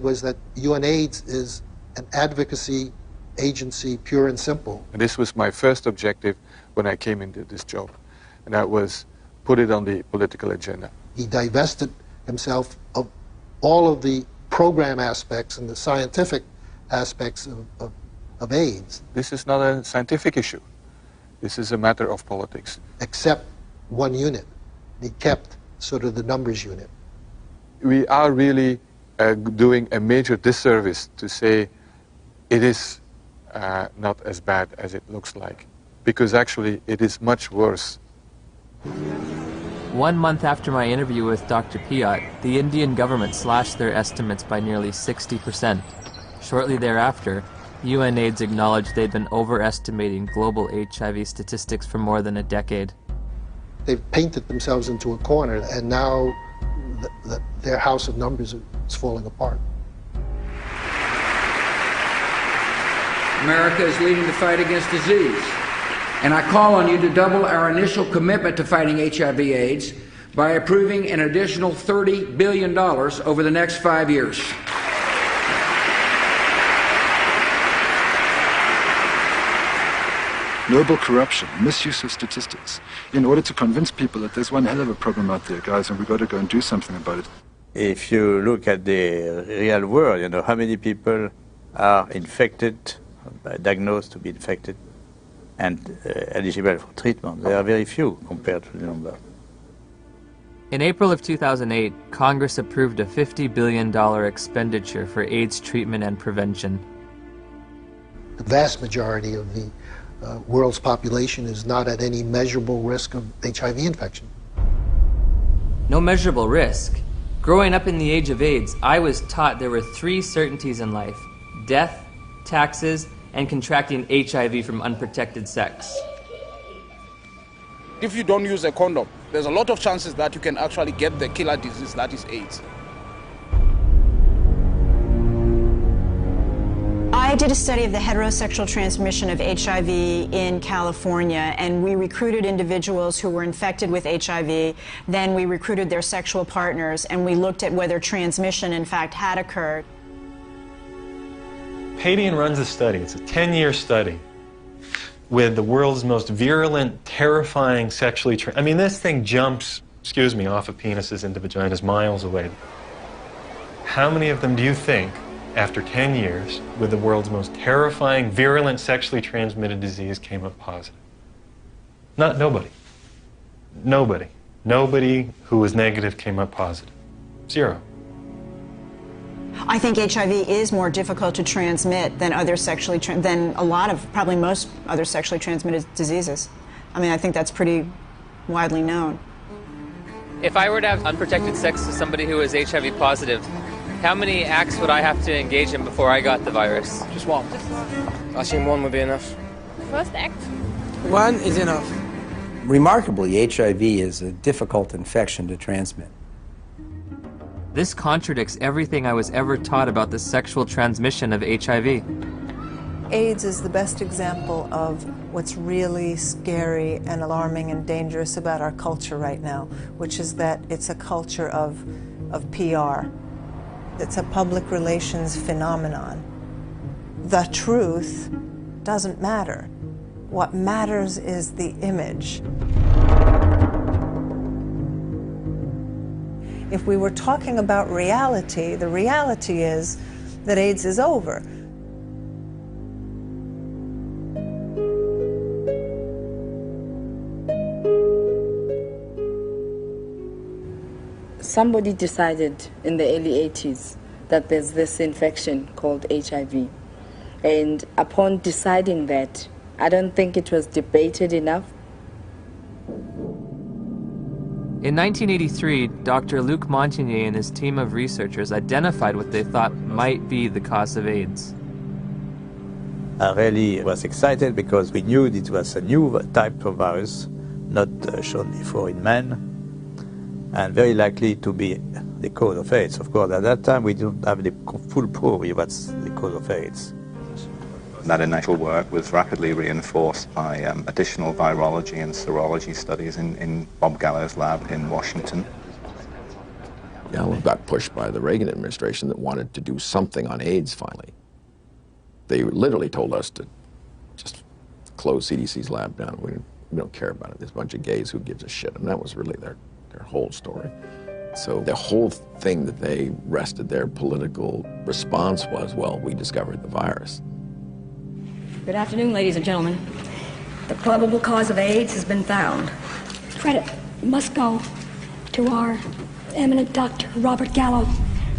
was that UNAIDS is an advocacy agency, pure and simple. And this was my first objective when I came into this job, and that was put it on the political agenda. He divested himself of all of the program aspects and the scientific aspects of AIDS. This is not a scientific issue. This is a matter of politics. Except one unit. He kept sort of the numbers unit. We are really doing a major disservice to say it is not as bad as it looks like, because actually it is much worse. 1 month after my interview with Dr. Piot, the Indian government slashed their estimates by nearly 60%. Shortly thereafter, UNAIDS acknowledged they'd been overestimating global HIV statistics for more than a decade. They've painted themselves into a corner, and now their house of numbers is falling apart. America is leading the fight against disease, and I call on you to double our initial commitment to fighting HIV/AIDS by approving an additional $30 billion over the next 5 years. Global corruption, misuse of statistics, in order to convince people that there's one hell of a problem out there, guys, and we've got to go and do something about it. If you look at the real world, you know, how many people are infected, diagnosed to be infected, and eligible for treatment? There are very few compared to the number. In April of 2008, Congress approved a $50 billion expenditure for AIDS treatment and prevention. The vast majority of the world's population is not at any measurable risk of HIV infection. No measurable risk? Growing up in the age of AIDS, I was taught there were 3 certainties in life: death, taxes, and contracting HIV from unprotected sex. If you don't use a condom, there's a lot of chances that you can actually get the killer disease that is AIDS. I did a study of the heterosexual transmission of HIV in California, and we recruited individuals who were infected with HIV. Then we recruited their sexual partners, and we looked at whether transmission, in fact, had occurred. Padian runs a study. It's a 10-year study with the world's most virulent, terrifying sexually I mean, this thing jumps, excuse me, off of penises into vaginas miles away. How many of them do you think, after 10 years, with the world's most terrifying, virulent, sexually transmitted disease, came up positive? Nobody. Nobody. Nobody who was negative came up positive. Zero. I think HIV is more difficult to transmit than than a lot of, probably most other sexually transmitted diseases. I mean, I think that's pretty widely known. If I were to have unprotected sex with somebody who is HIV positive, how many acts would I have to engage in before I got the virus? Just one. I think one would be enough. First act? One is enough. Remarkably, HIV is a difficult infection to transmit. This contradicts everything I was ever taught about the sexual transmission of HIV. AIDS is the best example of what's really scary and alarming and dangerous about our culture right now, which is that it's a culture of PR. It's a public relations phenomenon. The truth doesn't matter. What matters is the image. If we were talking about reality, the reality is that AIDS is over. Somebody decided in the early 80s that there's this infection called HIV. And upon deciding that, I don't think it was debated enough. In 1983, Dr. Luc Montagnier and his team of researchers identified what they thought might be the cause of AIDS. I really was excited because we knew it was a new type of virus, not shown before in men, and very likely to be the cause of AIDS. Of course, at that time we didn't have the full proof of what's the cause of AIDS. That initial work was rapidly reinforced by additional virology and serology studies in Bob Gallo's lab in Washington. Gallo got pushed by the Reagan administration that wanted to do something on AIDS finally. They literally told us to just close CDC's lab down. We don't care about it. There's a bunch of gays, who gives a shit? And that was really their whole story. So the whole thing that they rested their political response was, well, we discovered the virus. Good afternoon, ladies and gentlemen. The probable cause of AIDS has been found. Credit must go to our eminent Dr. Robert Gallo,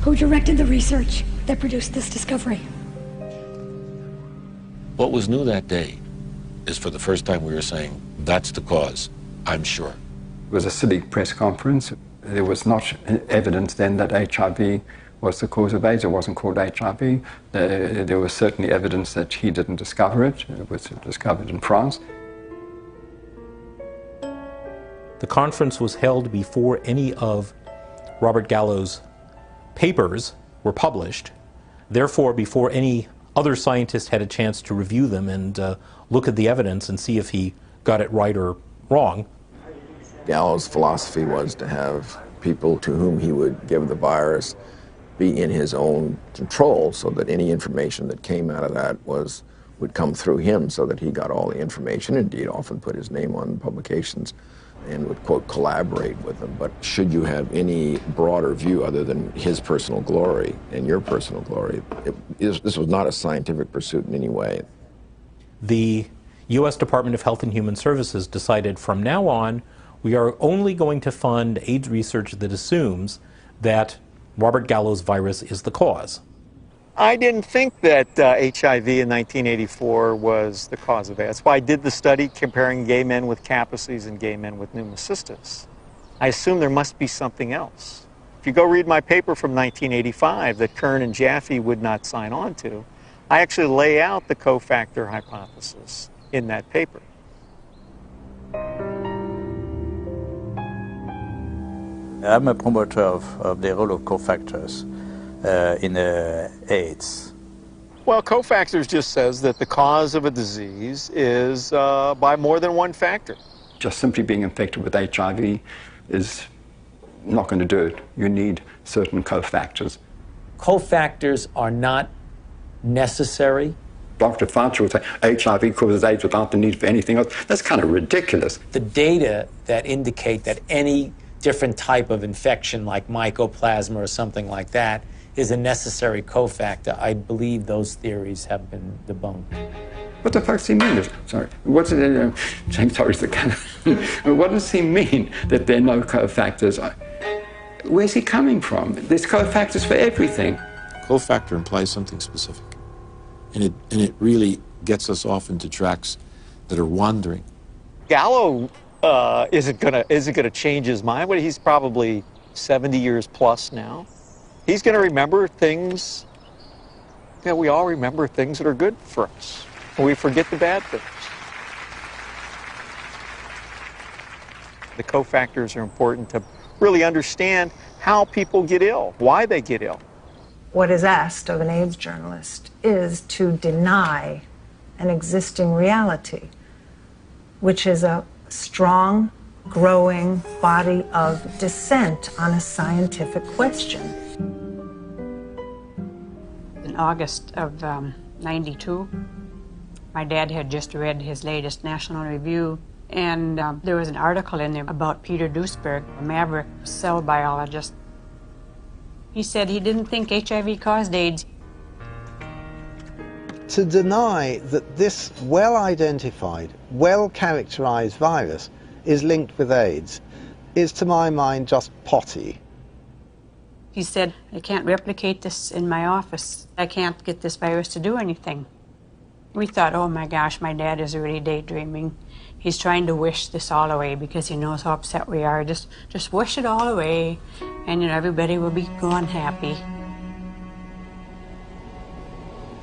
who directed the research that produced this discovery. What was new that day is for the first time we were saying, that's the cause, I'm sure. It was a silly press conference. There was not evidence then that HIV was the cause of AIDS. It wasn't called HIV. There was certainly evidence that he didn't discover it. It was discovered in France. The conference was held before any of Robert Gallo's papers were published. Therefore, before any other scientist had a chance to review them and look at the evidence and see if he got it right or wrong. Gallo's philosophy was to have people to whom he would give the virus be in his own control, so that any information that came out of that would come through him, so that he got all the information. Indeed, often put his name on publications and would, quote, collaborate with them. But should you have any broader view other than his personal glory and your personal glory, this was not a scientific pursuit in any way. The U.S. Department of Health and Human Services decided from now on we are only going to fund AIDS research that assumes that Robert Gallo's virus is the cause. I didn't think that HIV in 1984 was the cause of AIDS. That's why I did the study comparing gay men with Kaposi's and gay men with pneumocystis. I assumed there must be something else. If you go read my paper from 1985 that Kern and Jaffe would not sign on to, I actually lay out the cofactor hypothesis in that paper. I'm a promoter of the role of cofactors in AIDS. Well, cofactors just says that the cause of a disease is by more than one factor. Just simply being infected with HIV is not going to do it. You need certain cofactors. Cofactors are not necessary. Dr. Fauci would say HIV causes AIDS without the need for anything else. That's kind of ridiculous. The data that indicate that any different type of infection like mycoplasma or something like that is a necessary cofactor, I believe those theories have been debunked. What the fuck does he mean? Sorry, what's it? James Torrey's the kind of. What does he mean that there are no cofactors? Where's he coming from? There's cofactors for everything. Cofactor implies something specific, and it really gets us off into tracks that are wandering. Gallo isn't gonna change his mind. But he's probably 70 years plus now. He's going to remember things. We all remember things that are good for us. We forget the bad things. The cofactors are important to really understand how people get ill, why they get ill. What is asked of an AIDS journalist is to deny an existing reality, which is a strong, growing body of dissent on a scientific question. In August of '92, my dad had just read his latest National Review, and there was an article in there about Peter Duesberg, a maverick cell biologist. He said he didn't think HIV caused AIDS. To deny that this well-identified, well-characterized virus is linked with AIDS is, to my mind, just potty. He said, I can't replicate this in my office. I can't get this virus to do anything. We thought, oh my gosh, my dad is really daydreaming. He's trying to wish this all away because he knows how upset we are. Just wish it all away, and everybody will be gone happy.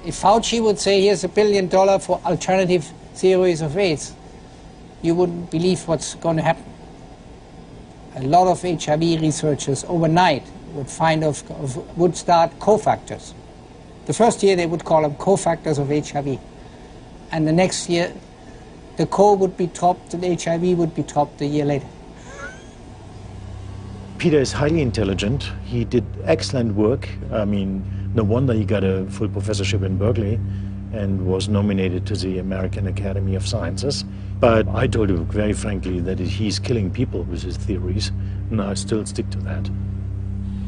If Fauci would say, here's $1 billion for alternative theories of AIDS, you wouldn't believe what's going to happen. A lot of HIV researchers overnight would start cofactors. The first year they would call them cofactors of HIV. And the next year, the co would be topped and HIV would be topped a year later. Peter is highly intelligent. He did excellent work. I mean, no wonder he got a full professorship in Berkeley and was nominated to the American Academy of Sciences. But I told you very frankly that he's killing people with his theories, and I still stick to that.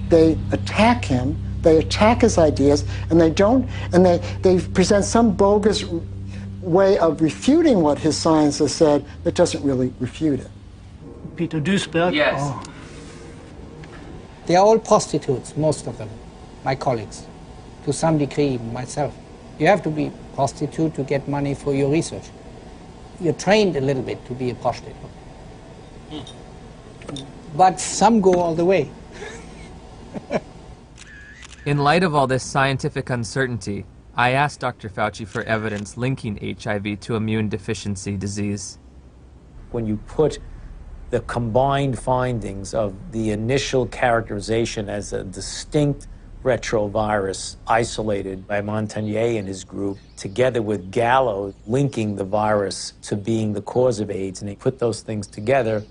They attack him, they attack his ideas, and they present some bogus way of refuting what his science has said that doesn't really refute it. Peter Duesberg? Yes. Oh. They are all prostitutes, most of them, my colleagues, to some degree, myself. You have to be a prostitute to get money for your research. You're trained a little bit to be a prostitute. But some go all the way. In light of all this scientific uncertainty, I asked Dr. Fauci for evidence linking HIV to immune deficiency disease. When you put the combined findings of the initial characterization as a distinct retrovirus isolated by Montagnier and his group, together with Gallo linking the virus to being the cause of AIDS, and they put those things together,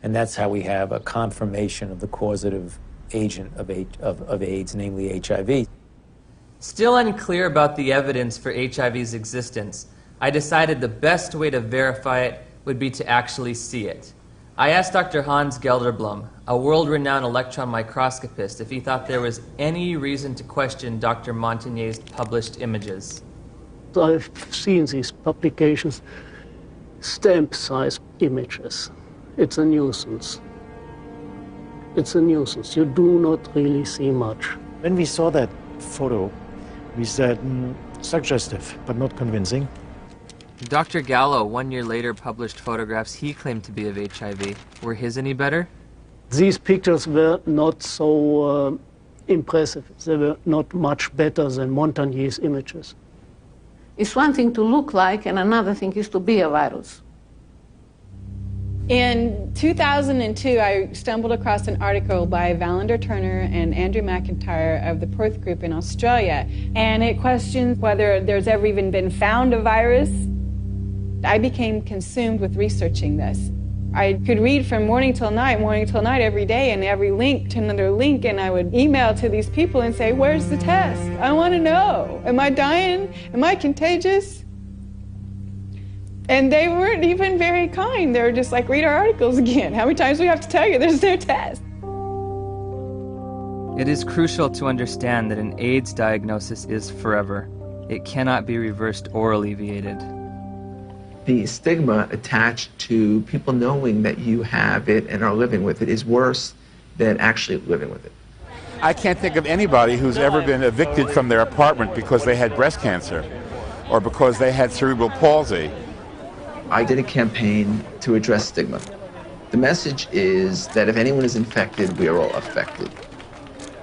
and that's how we have a confirmation of the causative agent of AIDS, namely HIV. Still unclear about the evidence for HIV's existence, I decided the best way to verify it would be to actually see it. I asked Dr. Hans Gelderblum, a world-renowned electron microscopist, if he thought there was any reason to question Dr. Montagnier's published images. I've seen these publications, stamp-size images. It's a nuisance. It's a nuisance. You do not really see much. When we saw that photo, we said, suggestive, but not convincing. Dr. Gallo, 1 year later, published photographs he claimed to be of HIV. Were his any better? These pictures were not so impressive. They were not much better than Montagnier's images. It's one thing to look like, and another thing is to be a virus. In 2002, I stumbled across an article by Valander Turner and Andrew McIntyre of the Perth Group in Australia, and it questions whether there's ever even been found a virus. I became consumed with researching this. I could read from morning till night every day, and every link to another link, and I would email to these people and say, where's the test? I want to know. Am I dying? Am I contagious? And they weren't even very kind. They were just like, read our articles again. How many times do we have to tell you there's no test? It is crucial to understand that an AIDS diagnosis is forever. It cannot be reversed or alleviated. The stigma attached to people knowing that you have it and are living with it is worse than actually living with it. I can't think of anybody who's ever been evicted from their apartment because they had breast cancer or because they had cerebral palsy. I did a campaign to address stigma. The message is that if anyone is infected, we are all affected.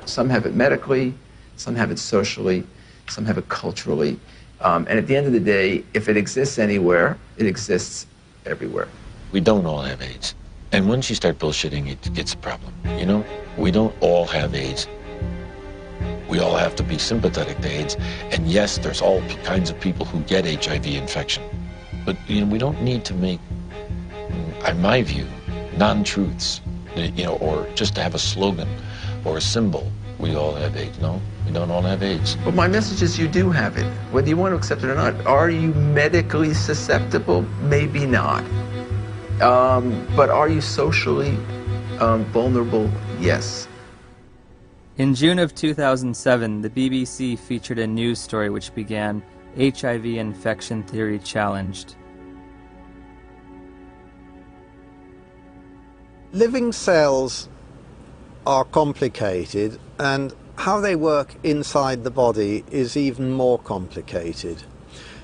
Some have it medically, some have it socially, some have it culturally. And at the end of the day, if it exists anywhere, it exists everywhere. We don't all have AIDS. And once you start bullshitting, it's a problem. You know, we don't all have AIDS. We all have to be sympathetic to AIDS. And yes, there's all kinds of people who get HIV infection. But you know, we don't need to make, in my view, non-truths, you know, or just to have a slogan or a symbol. We all have AIDS. No, we don't all have AIDS. But my message is you do have it, whether you want to accept it or not. Are you medically susceptible? Maybe not. But are you socially vulnerable? Yes. In June of 2007, the BBC featured a news story which began, HIV infection theory challenged. Living cells are complicated, and how they work inside the body is even more complicated.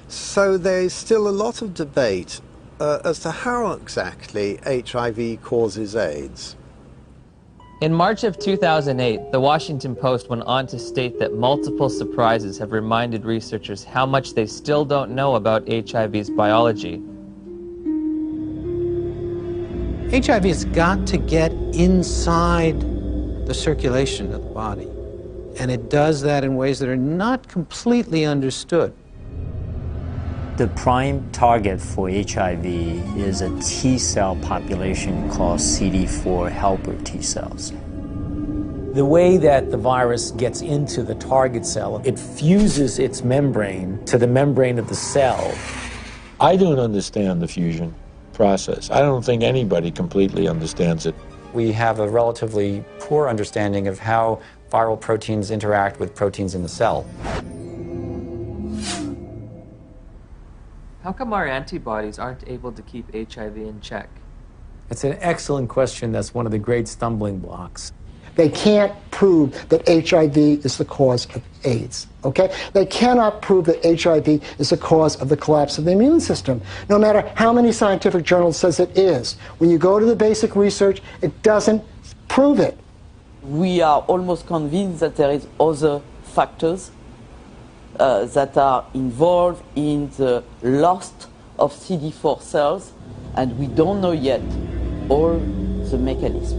So there's still a lot of debate as to how exactly HIV causes AIDS. In March of 2008, the Washington Post went on to state that multiple surprises have reminded researchers how much they still don't know about HIV's biology. HIV has got to get inside the circulation of the body, and it does that in ways that are not completely understood. The prime target for HIV is a T cell population called CD4 helper T cells. The way that the virus gets into the target cell, it fuses its membrane to the membrane of the cell. I don't understand the fusion process. I don't think anybody completely understands it. We have a relatively poor understanding of how viral proteins interact with proteins in the cell. How come our antibodies aren't able to keep HIV in check? It's an excellent question. That's one of the great stumbling blocks. They can't prove that HIV is the cause of AIDS, okay? They cannot prove that HIV is the cause of the collapse of the immune system, no matter how many scientific journals says it is. When you go to the basic research, it doesn't prove it. We are almost convinced that there is other factors that are involved in the loss of CD4 cells, and we don't know yet all the mechanism.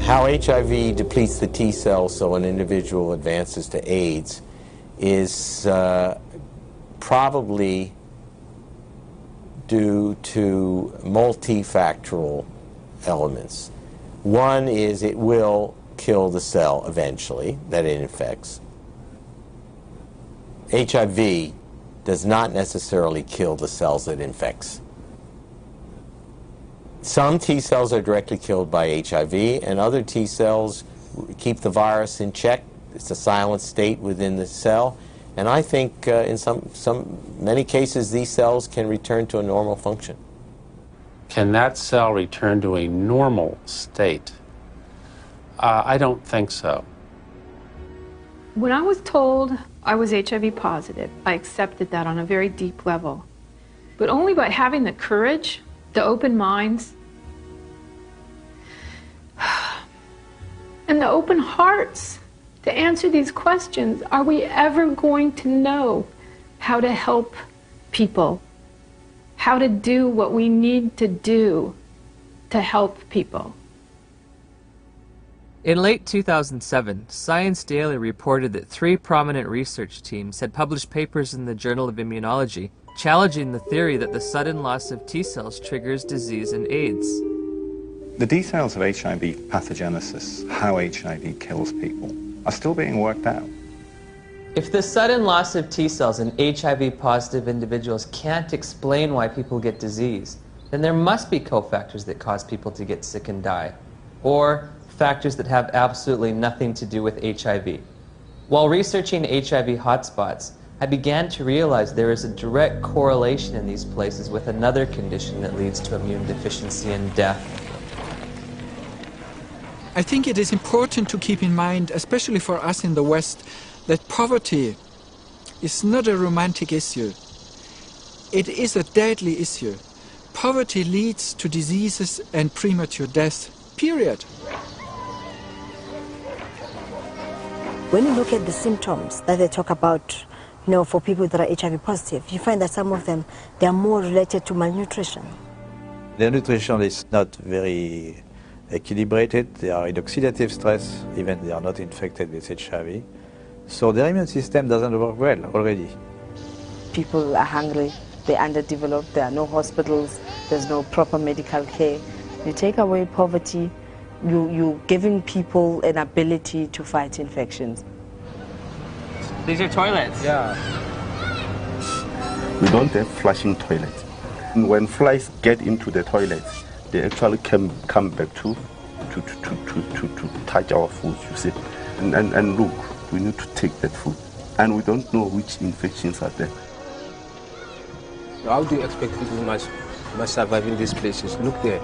How HIV depletes the T cells so an individual advances to AIDS is probably due to multifactorial elements. One is it will kill the cell eventually that it infects. HIV does not necessarily kill the cells it infects. Some T cells are directly killed by HIV, and other T cells keep the virus in check. It's a silent state within the cell, and I think in many cases these cells can return to a normal function. Can that cell return to a normal state? I don't think so. When I was told I was HIV positive, I accepted that on a very deep level. But only by having the courage, the open minds, and the open hearts to answer these questions are we ever going to know how to help people, how to do what we need to do to help people. In late 2007, Science Daily reported that 3 prominent research teams had published papers in the Journal of Immunology challenging the theory that the sudden loss of T cells triggers disease and AIDS. The details of HIV pathogenesis, how HIV kills people, are still being worked out. If the sudden loss of T cells in HIV-positive individuals can't explain why people get disease, then there must be cofactors that cause people to get sick and die, or factors that have absolutely nothing to do with HIV. While researching HIV hotspots, I began to realize there is a direct correlation in these places with another condition that leads to immune deficiency and death. I think it is important to keep in mind, especially for us in the West, that poverty is not a romantic issue. It is a deadly issue. Poverty leads to diseases and premature death, period. When you look at the symptoms that they talk about, for people that are HIV positive, you find that some of them, they are more related to malnutrition. Their nutrition is not very equilibrated. They are in oxidative stress, even they are not infected with HIV. So their immune system doesn't work well already. People are hungry, they're underdeveloped, there are no hospitals, there's no proper medical care. You take away poverty, you're giving people an ability to fight infections. These are toilets? Yeah. We don't have flushing toilets. When flies get into the toilets, they actually come back to touch our food, you see. And look, we need to take that food. And we don't know which infections are there. How do you expect people must survive in these places? Look there.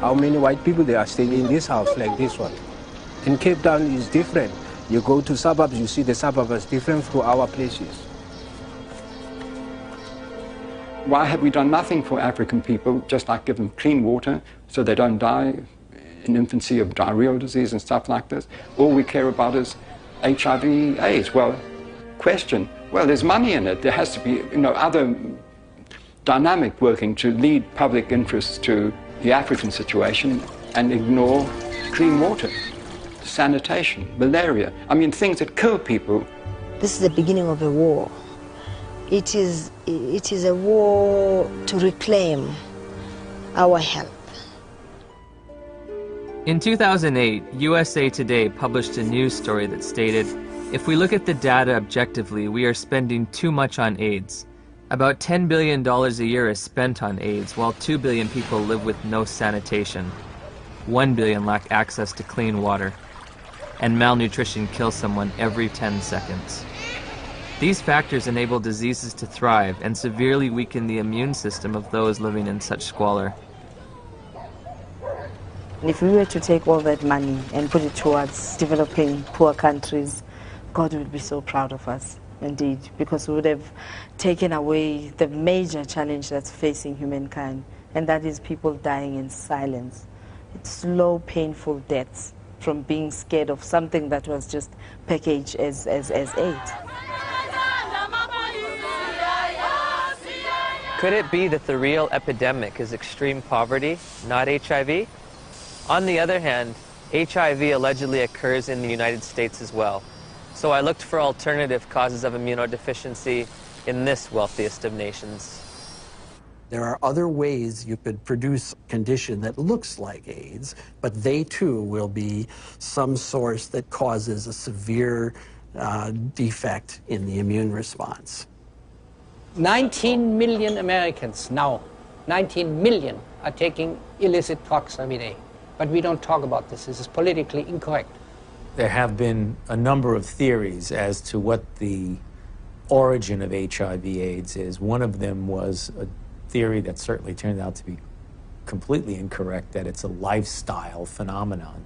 How many white people they are staying in this house like this one? In Cape Town is different. You go to suburbs, you see the suburbs is different from our places. Why have we done nothing for African people, just like give them clean water so they don't die in infancy of diarrheal disease and stuff like this? All we care about is HIV, AIDS. Well, question, well, there's money in it. There has to be, other dynamic working to lead public interests to the African situation and ignore clean water, sanitation, malaria. I mean, things that kill people. This is the beginning of a war. It is a war to reclaim our health. In 2008, USA Today published a news story that stated, if we look at the data objectively, we are spending too much on AIDS. About $10 billion a year is spent on AIDS, while 2 billion people live with no sanitation. 1 billion lack access to clean water. And malnutrition kills someone every 10 seconds. These factors enable diseases to thrive and severely weaken the immune system of those living in such squalor. If we were to take all that money and put it towards developing poor countries, God would be so proud of us. Indeed, because we would have taken away the major challenge that's facing humankind, and that is people dying in silence. It's slow, painful deaths from being scared of something that was just packaged as AIDS. Could it be that the real epidemic is extreme poverty, not HIV? On the other hand, HIV allegedly occurs in the United States as well. So I looked for alternative causes of immunodeficiency in this wealthiest of nations. There are other ways you could produce a condition that looks like AIDS, but they too will be some source that causes a severe defect in the immune response. 19 million Americans now, 19 million are taking illicit drugs every day. But we don't talk about this. This is politically incorrect. There have been a number of theories as to what the origin of HIV/AIDS is. One of them was a theory that certainly turned out to be completely incorrect, that it's a lifestyle phenomenon.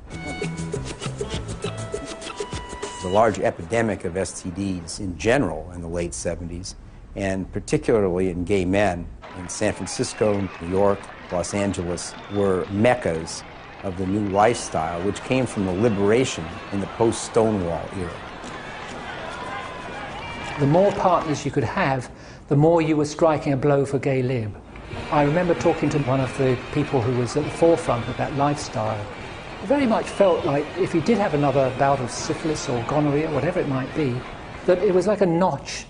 There's a large epidemic of STDs in general in the late 70s, and particularly in gay men. In San Francisco, New York, Los Angeles were meccas of the new lifestyle, which came from the liberation in the post-Stonewall era. The more partners you could have, the more you were striking a blow for gay lib. I remember talking to one of the people who was at the forefront of that lifestyle. It very much felt like if he did have another bout of syphilis or gonorrhea, whatever it might be, that it was like a notch,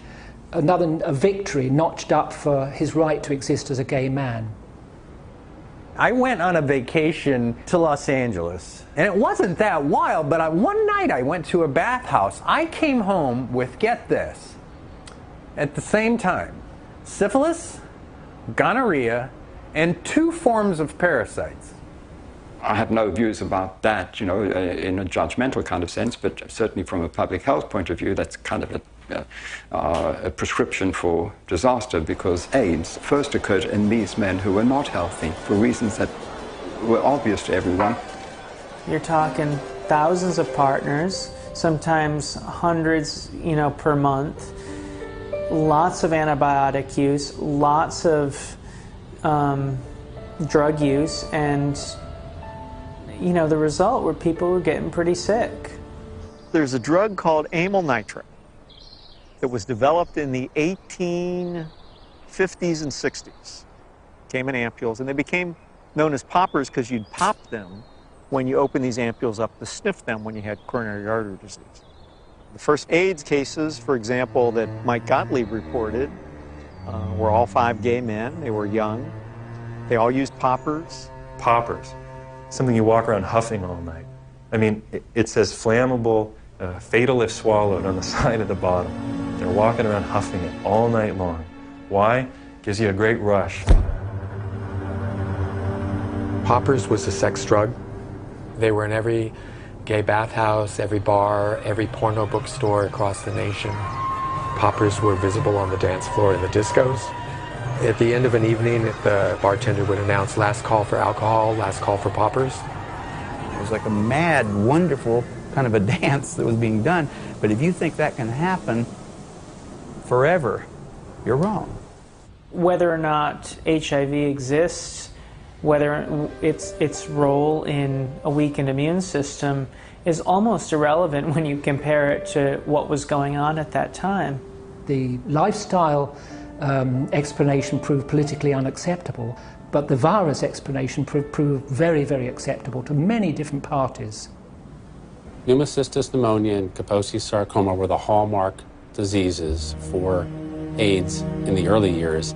a victory notched up for his right to exist as a gay man. I went on a vacation to Los Angeles, and it wasn't that wild, but one night I went to a bathhouse. I came home with, get this, at the same time, syphilis, gonorrhea, and 2 forms of parasites. I have no views about that, you know, in a judgmental kind of sense, but certainly from a public health point of view, that's kind of a prescription for disaster, because AIDS first occurred in these men who were not healthy for reasons that were obvious to everyone. You're talking thousands of partners, sometimes hundreds, you know, per month, lots of antibiotic use, lots of drug use, and you know, the result were people were getting pretty sick. There's a drug called amyl nitrate that was developed in the 1850s and 60s. Came in ampules, and they became known as poppers because you'd pop them when you open these ampules up to sniff them when you had coronary artery disease. The first AIDS cases, for example, that Mike Gottlieb reported were all 5 gay men. They were young. They all used poppers. Poppers. Something you walk around huffing all night. I mean, it says flammable, fatal if swallowed on the side of the bottle. They're walking around huffing it all night long. Why? Gives you a great rush. Poppers was a sex drug. They were in every gay bathhouse, every bar, every porno bookstore across the nation. Poppers were visible on the dance floor in the discos. At the end of an evening, the bartender would announce last call for alcohol, last call for poppers. It was like a mad, wonderful kind of a dance that was being done. But if you think that can happen forever, you're wrong. Whether or not HIV exists, whether its role in a weakened immune system is almost irrelevant when you compare it to what was going on at that time. The lifestyle explanation proved politically unacceptable, but the virus explanation proved very, very acceptable to many different parties. Pneumocystis pneumonia and Kaposi's sarcoma were the hallmark diseases for AIDS in the early years.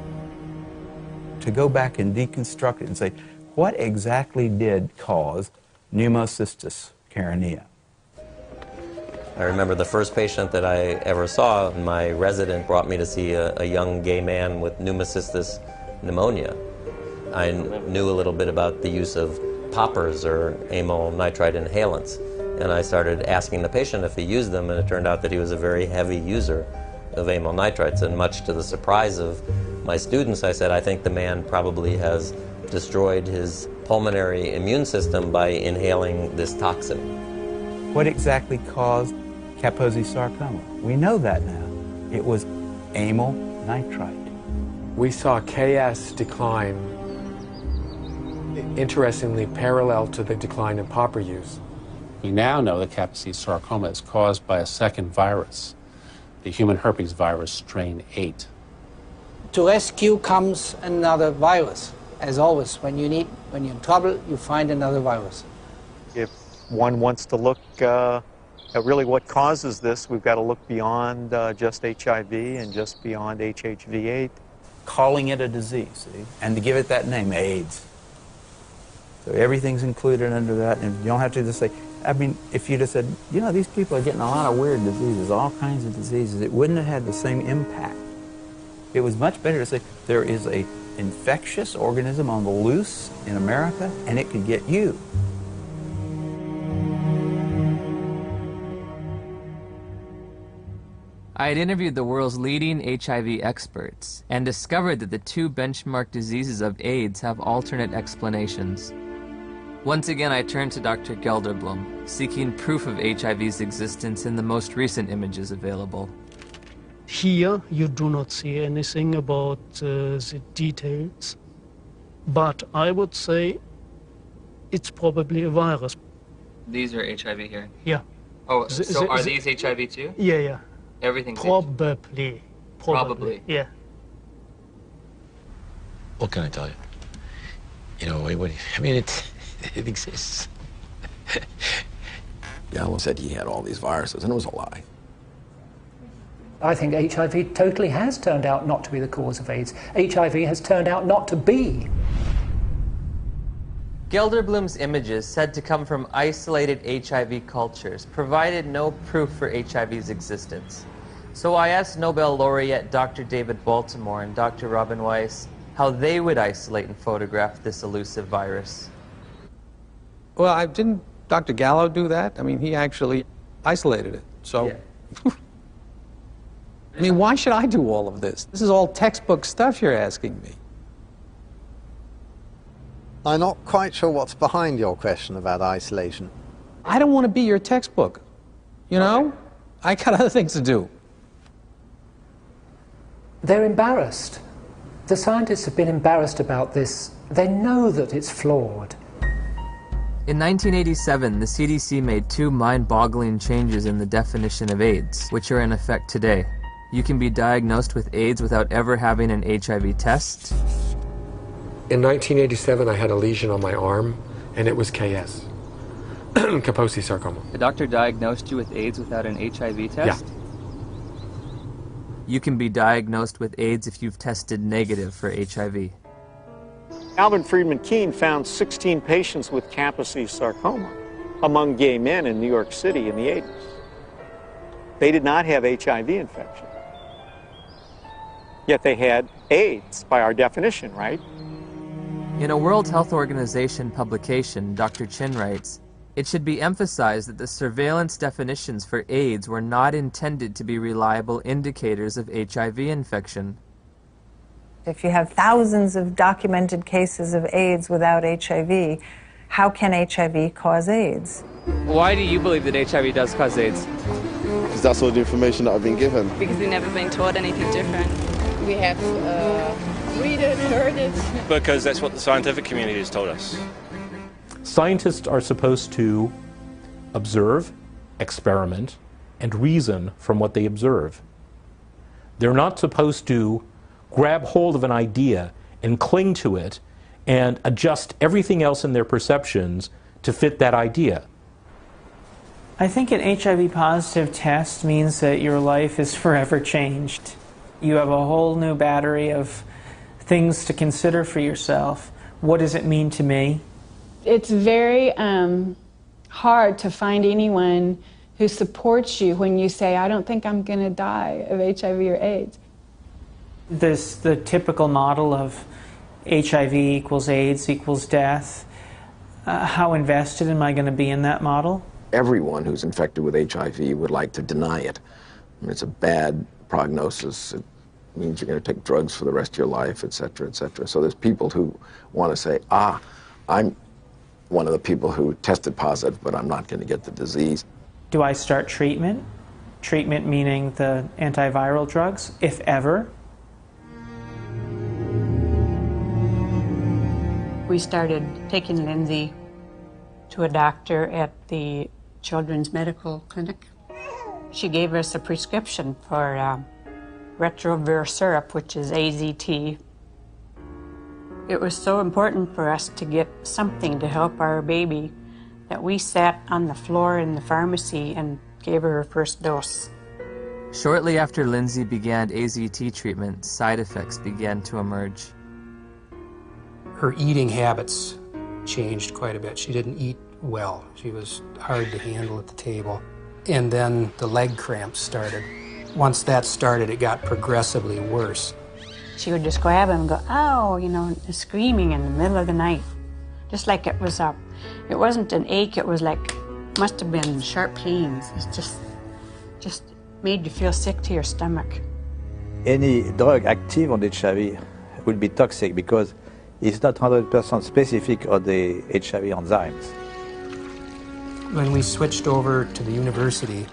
To go back and deconstruct it and say, what exactly did cause pneumocystis carinea? I remember the first patient that I ever saw, my resident brought me to see a young gay man with pneumocystis pneumonia. I knew a little bit about the use of poppers or amyl nitrite inhalants, and I started asking the patient if he used them, and it turned out that he was a very heavy user of amyl nitrites, and much to the surprise of my students, I said, I think the man probably has destroyed his pulmonary immune system by inhaling this toxin. What exactly caused Kaposi's sarcoma? We know that now. It was amyl nitrite. We saw KS decline, interestingly parallel to the decline in popper use. We now know that Kaposi's sarcoma is caused by a second virus, the human herpes virus strain 8. To rescue comes another virus. As always, when you're in trouble, you find another virus. If one wants to look at really what causes this, we've got to look beyond just HIV and just beyond HHV8. Calling it a disease, see? And to give it that name, AIDS. So everything's included under that, and you don't have to just say, I mean, if you just said, you know, these people are getting a lot of weird diseases, all kinds of diseases, it wouldn't have had the same impact. It was much better to say, there is an infectious organism on the loose in America, and it could get you. I had interviewed the world's leading HIV experts and discovered that the 2 benchmark diseases of AIDS have alternate explanations. Once again, I turned to Dr. Gelderblom, seeking proof of HIV's existence in the most recent images available. Here, you do not see anything about the details, but I would say it's probably a virus. These are HIV here? Yeah. Oh, so are these HIV too? Yeah, yeah. Everything's Probably. Probably. Yeah. What can I tell you? You know, I mean, it exists. Gallo said he had all these viruses, and it was a lie. I think HIV totally has turned out not to be the cause of AIDS. HIV has turned out not to be. Gelderblum's images, said to come from isolated HIV cultures, provided no proof for HIV's existence. So I asked Nobel laureate Dr. David Baltimore and Dr. Robin Weiss how they would isolate and photograph this elusive virus. Well, didn't Dr. Gallo do that? I mean, he actually isolated it, so... Yeah. I mean, why should I do all of this? This is all textbook stuff you're asking me. I'm not quite sure what's behind your question about isolation. I don't want to be your textbook, you know? Okay. I got other things to do. They're embarrassed. The scientists have been embarrassed about this. They know that it's flawed. In 1987, the CDC made two mind-boggling changes in the definition of AIDS, which are in effect today. You can be diagnosed with AIDS without ever having an HIV test. In 1987, I had a lesion on my arm, and it was KS, Kaposi sarcoma. The doctor diagnosed you with AIDS without an HIV test? Yeah. You can be diagnosed with AIDS if you've tested negative for HIV. Alvin Friedman Keene found 16 patients with Kaposi sarcoma among gay men in New York City in the 80s. They did not have HIV infection. Yet they had AIDS by our definition, right? In a World Health Organization publication, Dr. Chin writes, "It should be emphasized that the surveillance definitions for AIDS were not intended to be reliable indicators of HIV infection." If you have thousands of documented cases of AIDS without HIV, how can HIV cause AIDS? Why do you believe that HIV does cause AIDS? Because that's all the information that I've been given. Because we've never been taught anything different. We have read it, heard it. Because that's what the scientific community has told us. Scientists are supposed to observe, experiment, and reason from what they observe. They're not supposed to grab hold of an idea and cling to it and adjust everything else in their perceptions to fit that idea. I think an HIV positive test means that your life is forever changed. You have a whole new battery of things to consider for yourself. What does it mean to me? It's very hard to find anyone who supports you when you say, I don't think I'm going to die of HIV or AIDS. The typical model of HIV equals AIDS equals death. How invested am I going to be in that model? Everyone who's infected with HIV would like to deny it. I mean, it's a bad prognosis. It means you're going to take drugs for the rest of your life, et cetera, et cetera. So there's people who want to say, I'm one of the people who tested positive, but I'm not going to get the disease. Do I start treatment? Treatment meaning the antiviral drugs, if ever? We started taking Lindsay to a doctor at the Children's Medical Clinic. She gave us a prescription for Retrovir syrup, which is AZT. It was so important for us to get something to help our baby that we sat on the floor in the pharmacy and gave her first dose. Shortly after Lindsay began AZT treatment, side effects began to emerge. Her eating habits changed quite a bit. She didn't eat well. She was hard to handle at the table. And then the leg cramps started. Once that started, it got progressively worse. She would just grab him and go, ow, you know, screaming in the middle of the night. Just like it was up. It wasn't an ache, it was like, must have been sharp pains. It's just made you feel sick to your stomach. Any drug active on HIV will be toxic because it's not 100% specific on the HIV enzymes. When we switched over to the university,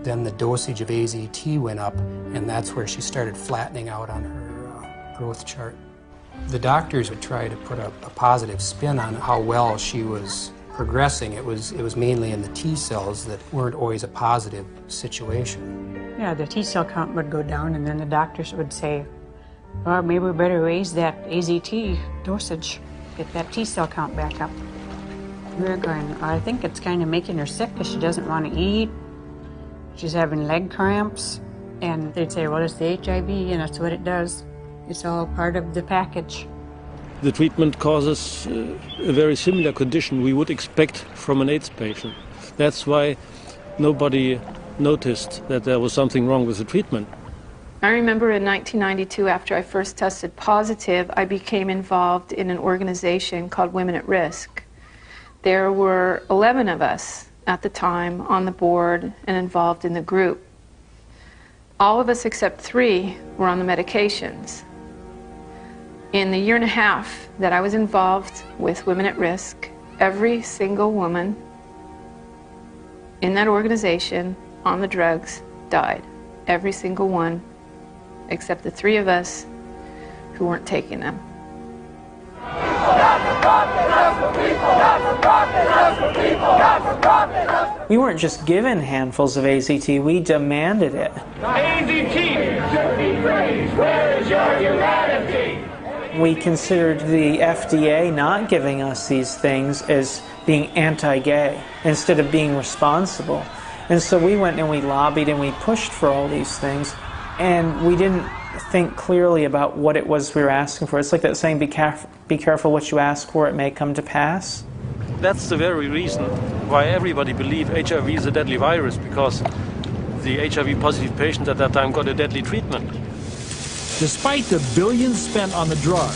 then the dosage of AZT went up, and that's where she started flattening out on her growth chart. The doctors would try to put a positive spin on how well she was progressing. It was mainly in the T cells that weren't always a positive situation. Yeah, the T cell count would go down, and then the doctors would say, Or maybe we better raise that AZT dosage, get that T cell count back up. We're going, I think it's kind of making her sick because she doesn't want to eat. She's having leg cramps. And they'd say, well, it's the HIV, and that's what it does. It's all part of the package. The treatment causes a very similar condition we would expect from an AIDS patient. That's why nobody noticed that there was something wrong with the treatment. I remember in 1992, after I first tested positive, I became involved in an organization called Women at Risk. There were 11 of us at the time on the board and involved in the group. All of us except 3 were on the medications. In the year and a half that I was involved with Women at Risk, every single woman in that organization on the drugs died. Every single one, except the 3 of us who weren't taking them. We weren't just given handfuls of AZT, we demanded it. AZT should be praised. Where is your humanity? We considered the FDA not giving us these things as being anti-gay instead of being responsible. And so we went and we lobbied and we pushed for all these things, and we didn't think clearly about what it was we were asking for. It's like that saying, be careful what you ask for, it may come to pass. That's the very reason why everybody believed HIV is a deadly virus, because the HIV-positive patients at that time got a deadly treatment. Despite the billions spent on the drug,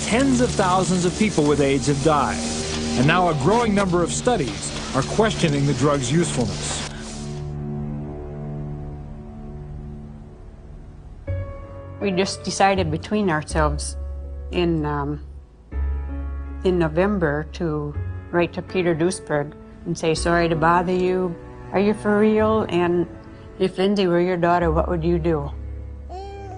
tens of thousands of people with AIDS have died. And now a growing number of studies are questioning the drug's usefulness. We just decided between ourselves in November to write to Peter Duisberg and say, sorry to bother you. Are you for real? And if Lindsay were your daughter, what would you do?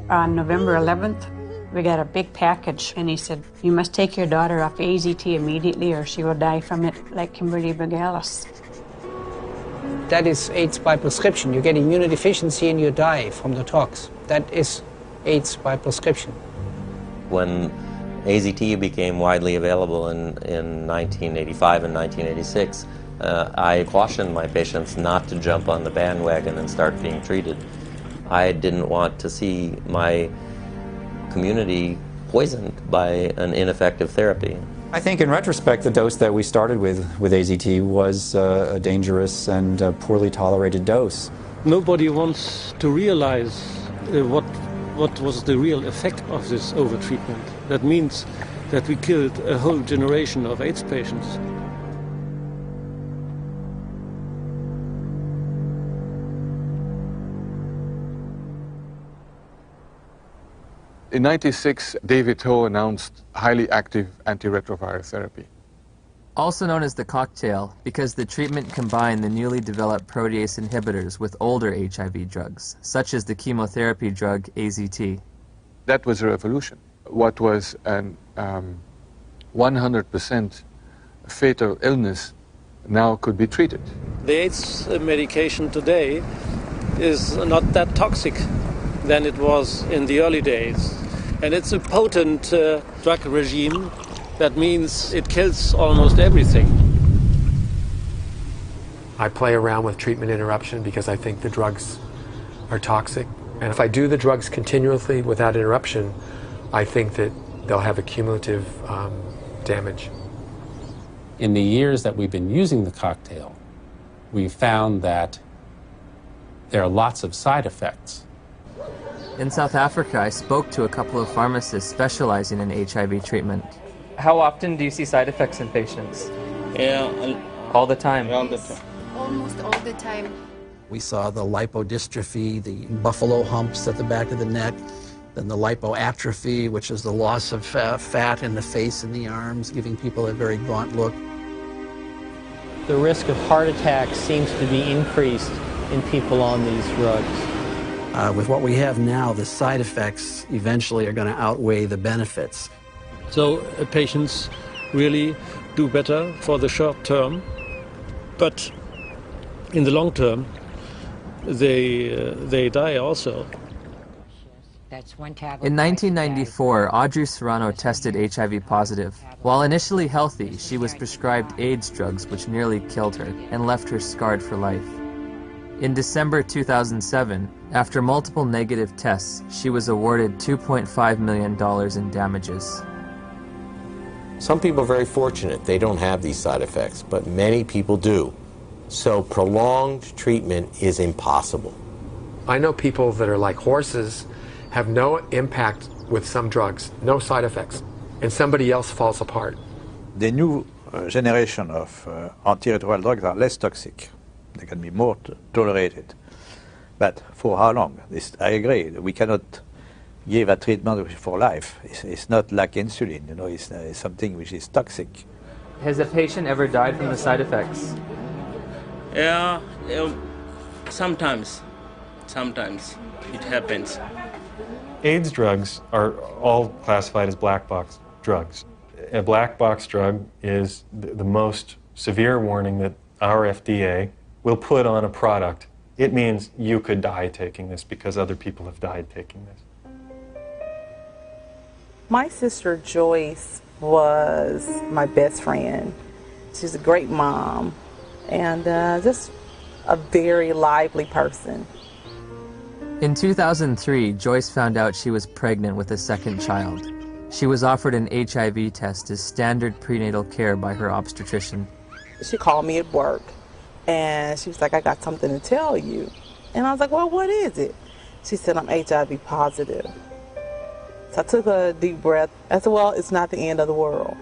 On November 11th, we got a big package, and he said, you must take your daughter off AZT immediately or she will die from it like Kimberly Begalis. That is AIDS by prescription. You get immunodeficiency and you die from the tox. That is AIDS by prescription. When AZT became widely available in 1985 and 1986, I cautioned my patients not to jump on the bandwagon and start being treated. I didn't want to see my community poisoned by an ineffective therapy. I think in retrospect, the dose that we started with AZT was a dangerous and poorly tolerated dose. Nobody wants to realize what was the real effect of this overtreatment. That means that we killed a whole generation of AIDS patients. In '96, David Ho announced highly active antiretroviral therapy. Also known as the cocktail, because the treatment combined the newly developed protease inhibitors with older HIV drugs, such as the chemotherapy drug AZT. That was a revolution. What was an 100% fatal illness now could be treated. The AIDS medication today is not that toxic than it was in the early days. And it's a potent drug regime. That means it kills almost everything. I play around with treatment interruption because I think the drugs are toxic. And if I do the drugs continuously without interruption, I think that they'll have a cumulative damage. In the years that we've been using the cocktail, we've found that there are lots of side effects. In South Africa, I spoke to a couple of pharmacists specializing in HIV treatment. How often do you see side effects in patients? Yeah, all the time. All the time. Almost all the time. We saw the lipodystrophy, the buffalo humps at the back of the neck, then the lipoatrophy, which is the loss of fat in the face and the arms, giving people a very gaunt look. The risk of heart attack seems to be increased in people on these drugs. With what we have now, the side effects eventually are going to outweigh the benefits. So patients really do better for the short term, but in the long term, they die also. That's one tablet. In 1994, Audrey Serrano tested HIV positive. While initially healthy, she was prescribed AIDS drugs which nearly killed her and left her scarred for life. In December 2007, after multiple negative tests, she was awarded $2.5 million in damages. Some people are very fortunate. They don't have these side effects, but many people do. So prolonged treatment is impossible. I know people that are like horses, have no impact with some drugs, no side effects, and somebody else falls apart. The new generation of antiretroviral drugs are less toxic. They can be more tolerated. But for how long? I agree. We cannot give a treatment for life. It's not like insulin, you know, it's something which is toxic. Has a patient ever died from the side effects? Yeah, sometimes it happens. AIDS drugs are all classified as black box drugs. A black box drug is the most severe warning that our FDA will put on a product. It means you could die taking this because other people have died taking this. My sister Joyce was my best friend. She's a great mom and just a very lively person. In 2003, Joyce found out she was pregnant with a second child. She was offered an HIV test as standard prenatal care by her obstetrician. She called me at work and she was like, I got something to tell you. And I was like, well, what is it? She said, I'm HIV positive. So I took a deep breath. I said, well, it's not the end of the world.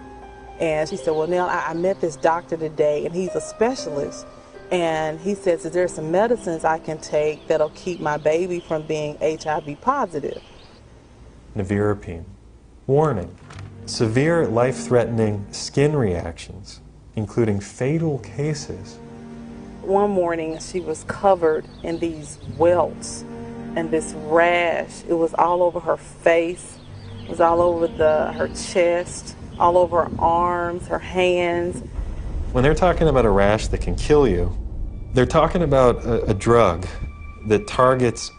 And she said, well, Nell, I met this doctor today and he's a specialist. And he says that there's some medicines I can take that'll keep my baby from being HIV positive. Nevirapine. Warning. Severe life-threatening skin reactions, including fatal cases. One morning she was covered in these welts and this rash. It was all over her face. It was all over her chest, all over her arms, her hands. When they're talking about a rash that can kill you, they're talking about a drug that targets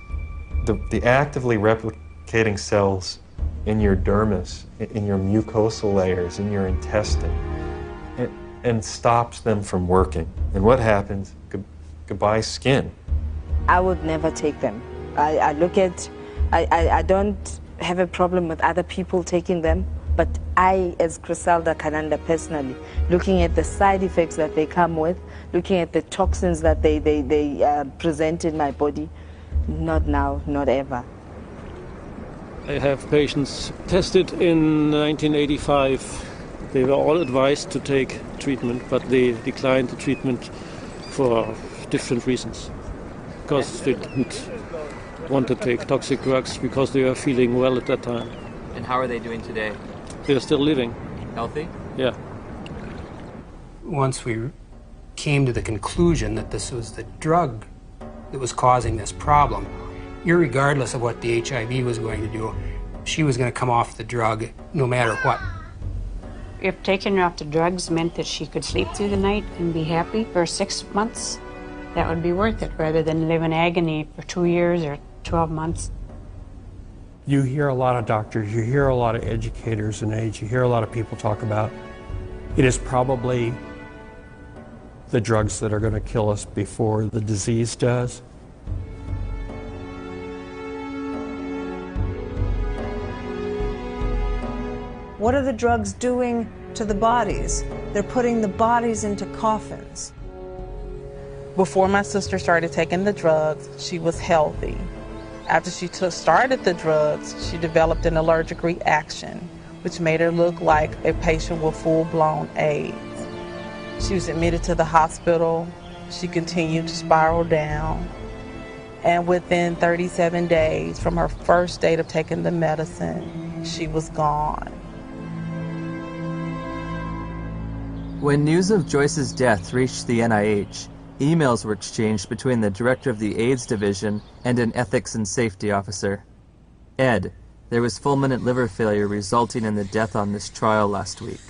the actively replicating cells in your dermis, in your mucosal layers, in your intestine, and stops them from working. And what happens? Goodbye skin. I would never take them. I don't have a problem with other people taking them, but I, as Griselda Kananda personally, looking at the side effects that they come with, looking at the toxins that they present in my body, not now, not ever. I have patients tested in 1985. They were all advised to take treatment, but they declined the treatment for different reasons. Because they didn't want to take toxic drugs because they were feeling well at that time. And how are they doing today? They're still living. Healthy? Yeah. Once we came to the conclusion that this was the drug that was causing this problem, irregardless of what the HIV was going to do, she was going to come off the drug no matter what. If taking her off the drugs meant that she could sleep through the night and be happy for 6 months, that would be worth it rather than live in agony for 2 years or 12 months. You hear a lot of doctors, you hear a lot of educators in AIDS, you hear a lot of people talk about it is probably the drugs that are going to kill us before the disease does. What are the drugs doing to the bodies? They're putting the bodies into coffins. Before my sister started taking the drugs, she was healthy. After she started the drugs, she developed an allergic reaction, which made her look like a patient with full-blown AIDS. She was admitted to the hospital. She continued to spiral down. And within 37 days from her first date of taking the medicine, she was gone. When news of Joyce's death reached the NIH, emails were exchanged between the director of the AIDS division and an ethics and safety officer. Ed, there was fulminant liver failure resulting in the death on this trial last week.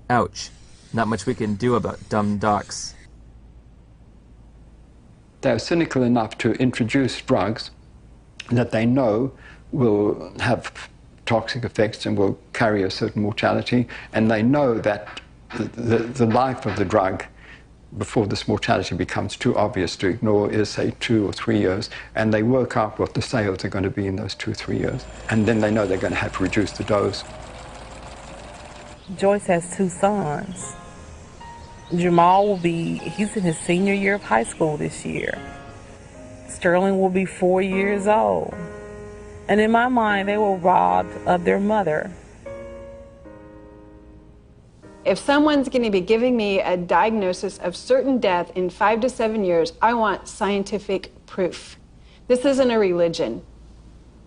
Ouch. Not much we can do about dumb docs. They're cynical enough to introduce drugs that they know will have toxic effects and will carry a certain mortality, and they know that the life of the drug before this mortality becomes too obvious to ignore is, say, 2 or 3 years, and they work out what the sales are going to be in those 2 or 3 years. And then they know they're going to have to reduce the dose. Joyce has 2 sons. Jamal he's in his senior year of high school this year. Sterling will be 4 years old. And in my mind, they were robbed of their mother. If someone's going to be giving me a diagnosis of certain death in 5 to 7 years, I want scientific proof. This isn't a religion.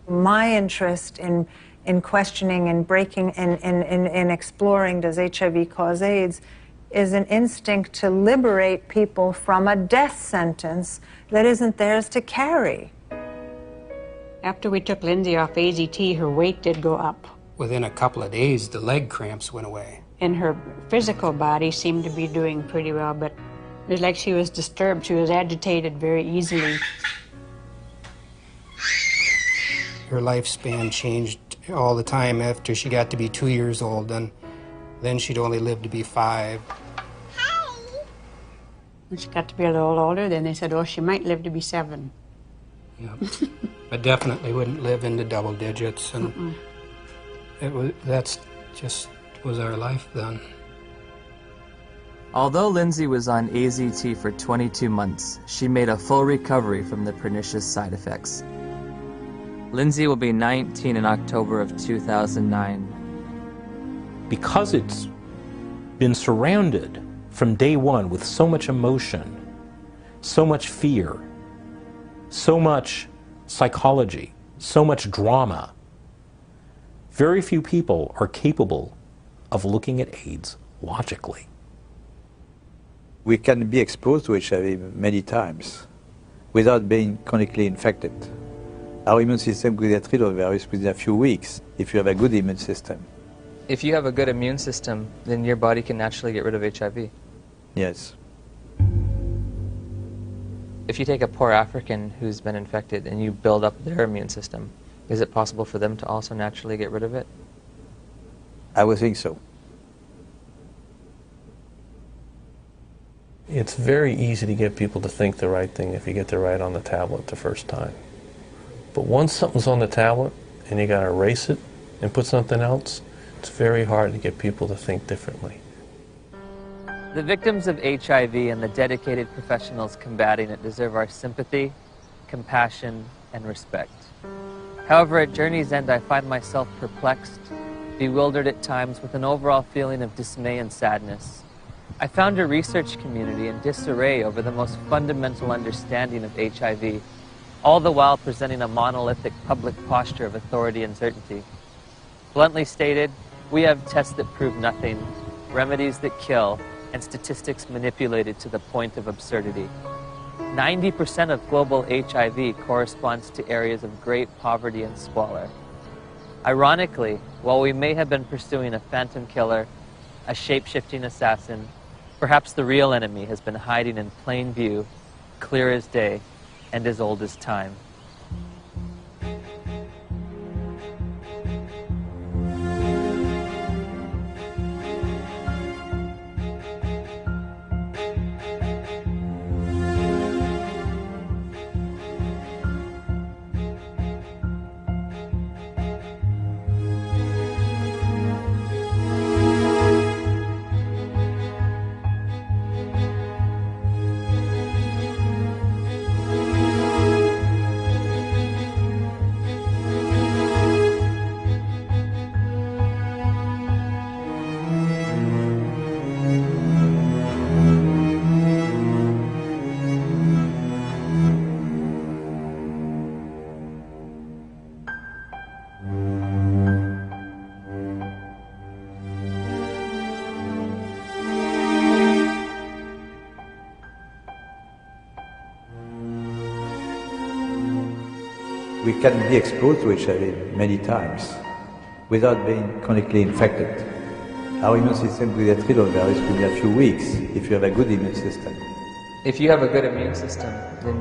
My interest in questioning and breaking and exploring does HIV cause AIDS is an instinct to liberate people from a death sentence that isn't theirs to carry. After we took Lindsay off AZT, her weight did go up. Within a couple of days, the leg cramps went away. And her physical body seemed to be doing pretty well, but it was like she was disturbed. She was agitated very easily. Her lifespan changed all the time after she got to be 2 years old, and then she'd only live to be 5. When she got to be a little older, then they said, oh, she might live to be 7. Yep. I definitely wouldn't live into double digits, and that's just was our life then. Although Lindsay was on AZT for 22 months, she made a full recovery from the pernicious side effects. Lindsay will be 19 in October of 2009. Because it's been surrounded from day one with so much emotion, so much fear, so much psychology, so much drama, very few people are capable of looking at AIDS logically. We can be exposed to HIV many times without being chronically infected. Our immune system could get rid of the virus within a few weeks if you have a good immune system. If you have a good immune system, then your body can naturally get rid of HIV. Yes. If you take a poor African who's been infected and you build up their immune system, is it possible for them to also naturally get rid of it? I would think so. It's very easy to get people to think the right thing if you get the right on the tablet the first time. But once something's on the tablet and you got to erase it and put something else, it's very hard to get people to think differently. The victims of HIV and the dedicated professionals combating it deserve our sympathy, compassion, and respect. However, at Journey's End, I find myself perplexed, bewildered at times with an overall feeling of dismay and sadness. I found a research community in disarray over the most fundamental understanding of HIV, all the while presenting a monolithic public posture of authority and certainty. Bluntly stated, we have tests that prove nothing, remedies that kill, and statistics manipulated to the point of absurdity. 90% of global HIV corresponds to areas of great poverty and squalor. Ironically, while we may have been pursuing a phantom killer, a shape-shifting assassin, perhaps the real enemy has been hiding in plain view, clear as day, and as old as time. We can be exposed to HIV many times without being chronically infected. Our immune system could get rid of the virus within a few weeks if you have a good immune system. If you have a good immune system, then